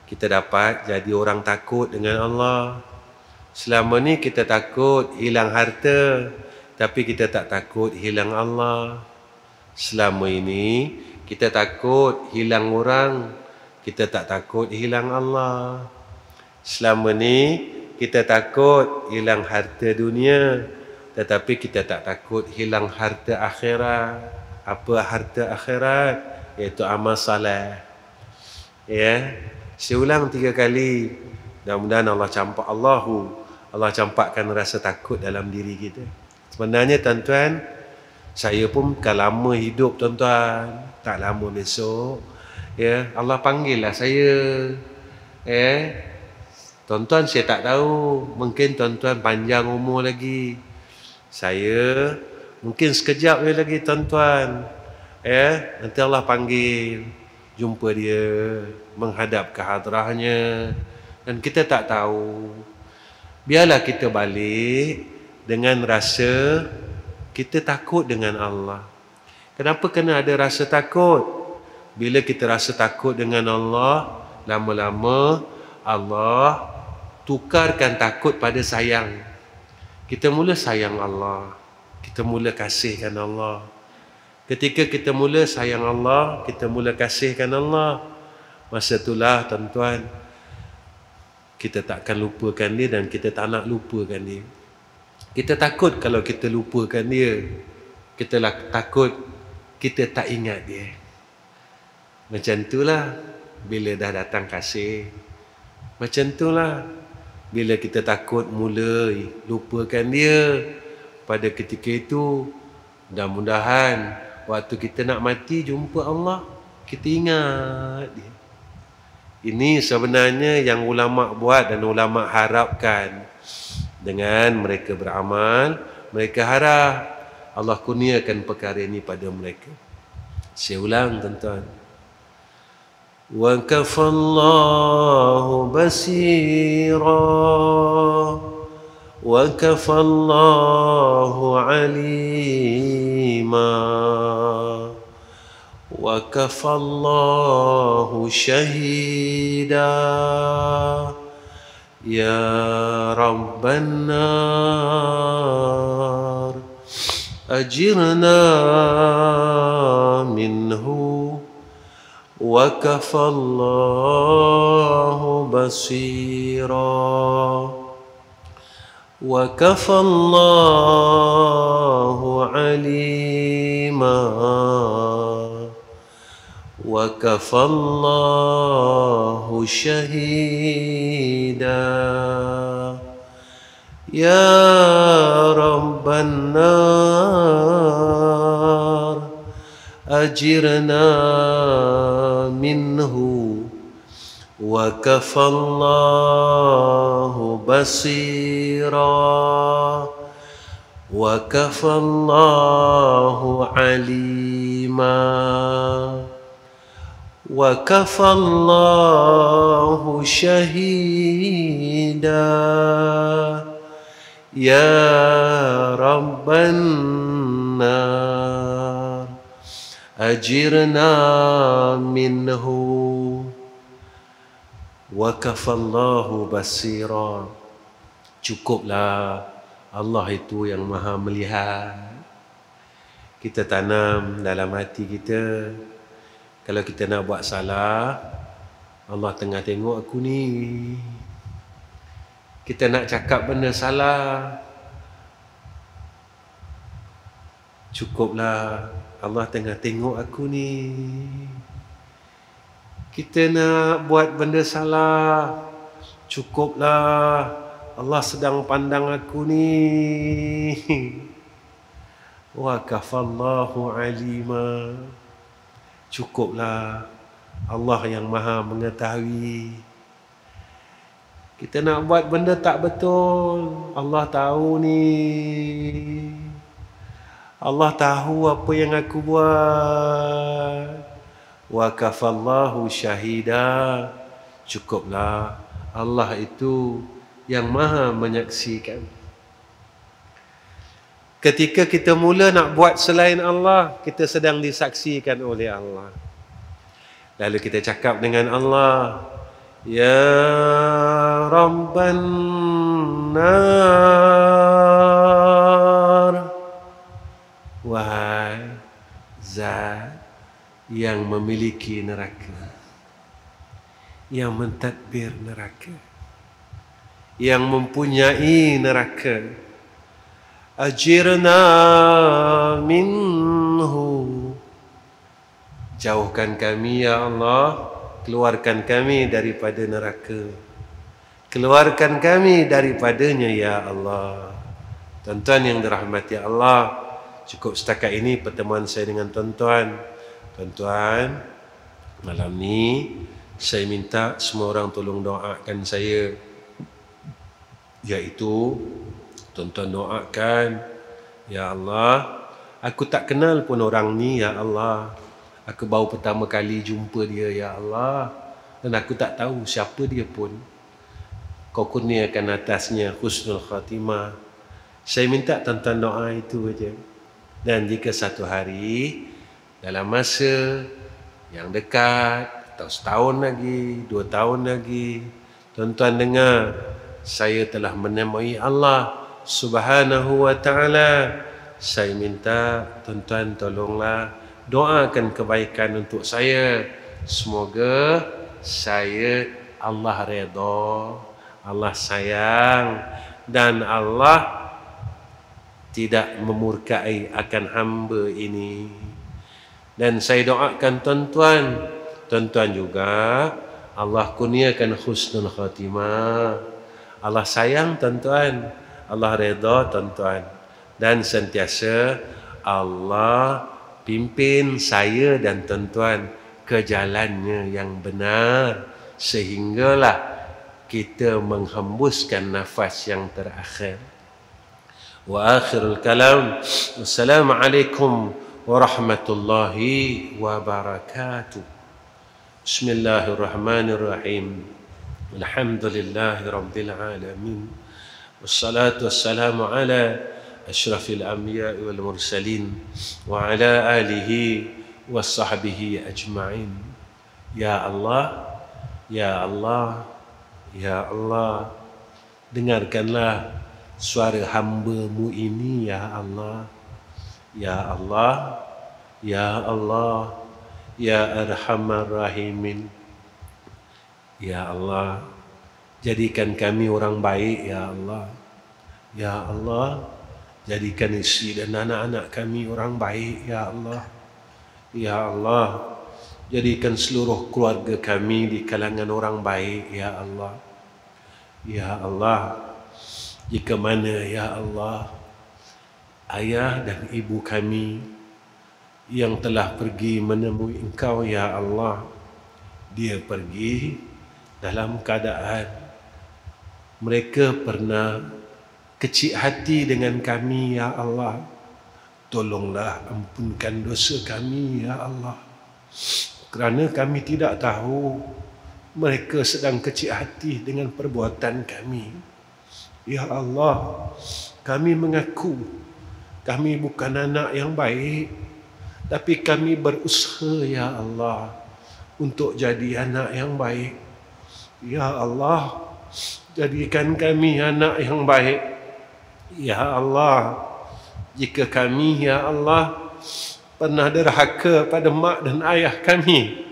kita dapat jadi orang takut dengan Allah. Selama ni kita takut hilang harta, tapi kita tak takut hilang Allah. Selama ini kita takut hilang orang, kita tak takut hilang Allah. Selama ni kita takut hilang harta dunia, tetapi kita tak takut hilang harta akhirat. Apa harta akhirat? Iaitu amal soleh. Ya, saya ulang 3 kali. Mudah-mudahan Allah campakkan rasa takut dalam diri kita. Sebenarnya tuan-tuan, saya pun bukan lama hidup tuan-tuan, tak lama besok. Ya, Allah panggil lah saya. Tuan-tuan saya tak tahu, mungkin tuan-tuan panjang umur lagi. Saya mungkin sekejap je lagi tuan-tuan. Nanti Allah panggil, jumpa dia, menghadap ke hadrahnya, dan kita tak tahu. Biarlah kita balik dengan rasa kita takut dengan Allah. Kenapa kena ada rasa takut? Bila kita rasa takut dengan Allah, lama-lama Allah tukarkan takut pada sayang. Kita mula sayang Allah, kita mula kasihkan Allah. Ketika kita mula sayang Allah, kita mula kasihkan Allah, masa itulah tuan-tuan, kita takkan lupakan dia dan kita tak nak lupakan dia. Kita takut kalau kita lupakan dia, kita takut kita tak ingat dia. Macam itulah bila dah datang kasih. Macam itulah bila kita takut mula lupakan dia, pada ketika itu mudah-mudahan waktu kita nak mati jumpa Allah, kita ingat dia. Ini sebenarnya yang ulama buat dan ulama harapkan. Dengan mereka beramal, mereka harap Allah kurniakan perkara ini pada mereka. Saya ulang tuan-tuan. Wa kafallahu basira wa kafallahu alima wa kafallahu syahida ya rabban nar ajirna minhu wa kafallahu basira wa kafallahu alima wa kafallahu syahida ya rabban nar ajirna minhu wa kafallahu basira wa kafallahu alima wa kafallahu syahida ya rabban nar ajirna minhu wa kafallahu basira. Cukuplah Allah itu yang maha melihat. Kita tanam dalam hati kita, kalau kita nak buat salah, Allah tengah tengok aku ni. Kita nak cakap benda salah, cukuplah Allah tengah tengok aku ni. Kita nak buat benda salah, cukuplah Allah sedang pandang aku ni. Wa kafallahu alima. Cukuplah Allah yang maha mengetahui. Kita nak buat benda tak betul, Allah tahu ni. Allah tahu apa yang aku buat. Wa kafallahu syahida. Cukuplah Allah itu yang maha menyaksikan. Ketika kita mula nak buat selain Allah, kita sedang disaksikan oleh Allah. Lalu kita cakap dengan Allah, Ya Rabban Nar, wahai Zat yang memiliki neraka, yang mentadbir neraka, yang mempunyai neraka, ajirna minhu, jauhkan kami ya Allah, keluarkan kami daripada neraka, keluarkan kami daripadanya ya Allah. Tuan-tuan yang dirahmati Allah, cukup setakat ini pertemuan saya dengan tuan-tuan. Tuan-tuan, malam ni saya minta semua orang tolong doakan saya, iaitu tuan-tuan doakan, ya Allah, aku tak kenal pun orang ni ya Allah, aku baru pertama kali jumpa dia ya Allah, dan aku tak tahu siapa dia pun. Kau kurniakan atasnya husnul khatimah. Saya minta tuan-tuan doa itu saja. Dan jika satu hari dalam masa yang dekat, atau setahun lagi, 2 tahun lagi, tuan-tuan dengar saya telah menemui Allah Subhanahu wa ta'ala, saya minta tuan-tuan tolonglah doakan kebaikan untuk saya. Semoga saya Allah redha, Allah sayang, dan Allah tidak memurkai akan hamba ini. Dan saya doakan tuan-tuan, tuan-tuan juga Allah kurniakan husnul khatimah, Allah sayang tuan-tuan, Allah redha tuan-tuan, dan sentiasa Allah pimpin saya dan tuan-tuan ke jalannya yang benar, sehinggalah kita menghembuskan nafas yang terakhir. Wa akhirul kalam, wassalamualaikum warahmatullahi wabarakatuh. Bismillahirrahmanirrahim. Alhamdulillahi rabbil alamin. Wassalatu wassalamu ala asyrafil anbiya wal mursalin wa ala alihi washabbihi ajma'in. Ya Allah, ya Allah, ya Allah, dengarkanlah suara hamba-Mu ini ya Allah. Ya Allah, ya Allah, ya Arhamar Rahimin. Ya Allah, jadikan kami orang baik ya Allah. Ya Allah, jadikan isteri dan anak-anak kami orang baik ya Allah. Ya Allah, jadikan seluruh keluarga kami di kalangan orang baik ya Allah. Ya Allah, jika mana ya Allah ayah dan ibu kami yang telah pergi menemui Engkau ya Allah, dia pergi dalam keadaan mereka pernah kecil hati dengan kami ya Allah. Tolonglah ampunkan dosa kami ya Allah, kerana kami tidak tahu mereka sedang kecil hati dengan perbuatan kami. Ya Allah, kami mengaku kami bukan anak yang baik, tapi kami berusaha ya Allah untuk jadi anak yang baik. Ya Allah, jadikan kami anak yang baik. Ya Allah, jika kami ya Allah pernah derhaka pada mak dan ayah kami,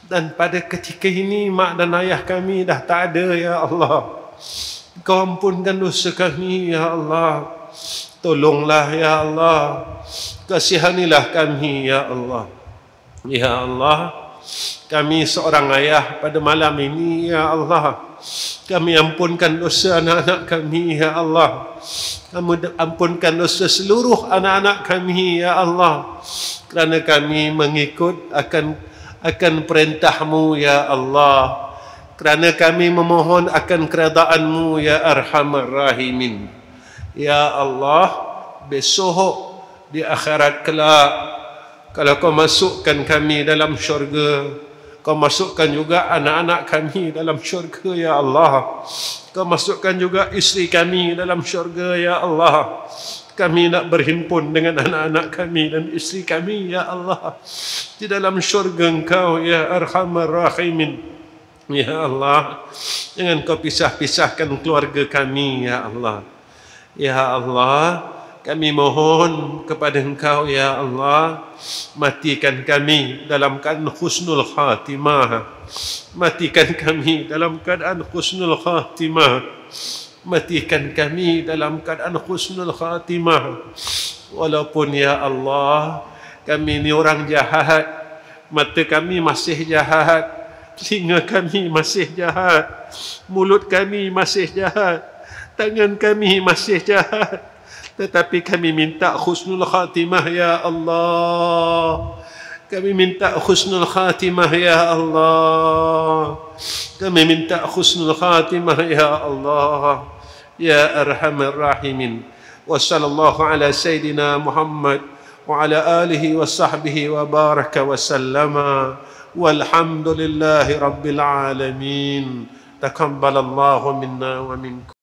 dan pada ketika ini mak dan ayah kami dah tak ada ya Allah, Kau ampunkan dosa kami ya Allah. Tolonglah ya Allah, kasihanilah kami ya Allah. Ya Allah, kami seorang ayah pada malam ini ya Allah, kami ampunkan dosa anak-anak kami ya Allah. Kami ampunkan dosa seluruh anak-anak kami ya Allah, kerana kami mengikut akan perintah-Mu ya Allah, kerana kami memohon akan keredaan-Mu ya Arhamar Rahimin. Ya Allah, besok di akhirat kelak, kalau Kau masukkan kami dalam syurga, Kau masukkan juga anak-anak kami dalam syurga ya Allah. Kau masukkan juga isteri kami dalam syurga ya Allah. Kami nak berhimpun dengan anak-anak kami dan isteri kami ya Allah di dalam syurga Engkau ya Arhamar Rahimin. Ya Allah, jangan Kau pisah-pisahkan keluarga kami ya Allah. Ya Allah, kami mohon kepada Engkau ya Allah, matikan kami dalam keadaan husnul khatimah. Matikan kami dalam keadaan husnul khatimah. Matikan kami dalam keadaan husnul khatimah. Walaupun ya Allah, kami ni orang jahat, mata kami masih jahat, telinga kami masih jahat, mulut kami masih jahat, tangan kami masih jahat, tetapi kami minta husnul khatimah ya Allah. Kami minta husnul khatimah ya Allah. Kami minta husnul khatimah ya Allah. Ya Arhamar Rahimin. Wa sallallahu ala Sayyidina Muhammad wa ala alihi wa sahbihi wa baraka wa sallama. Walhamdulillahi Rabbil Alamin. Taqabbalallahu minna wa minkum.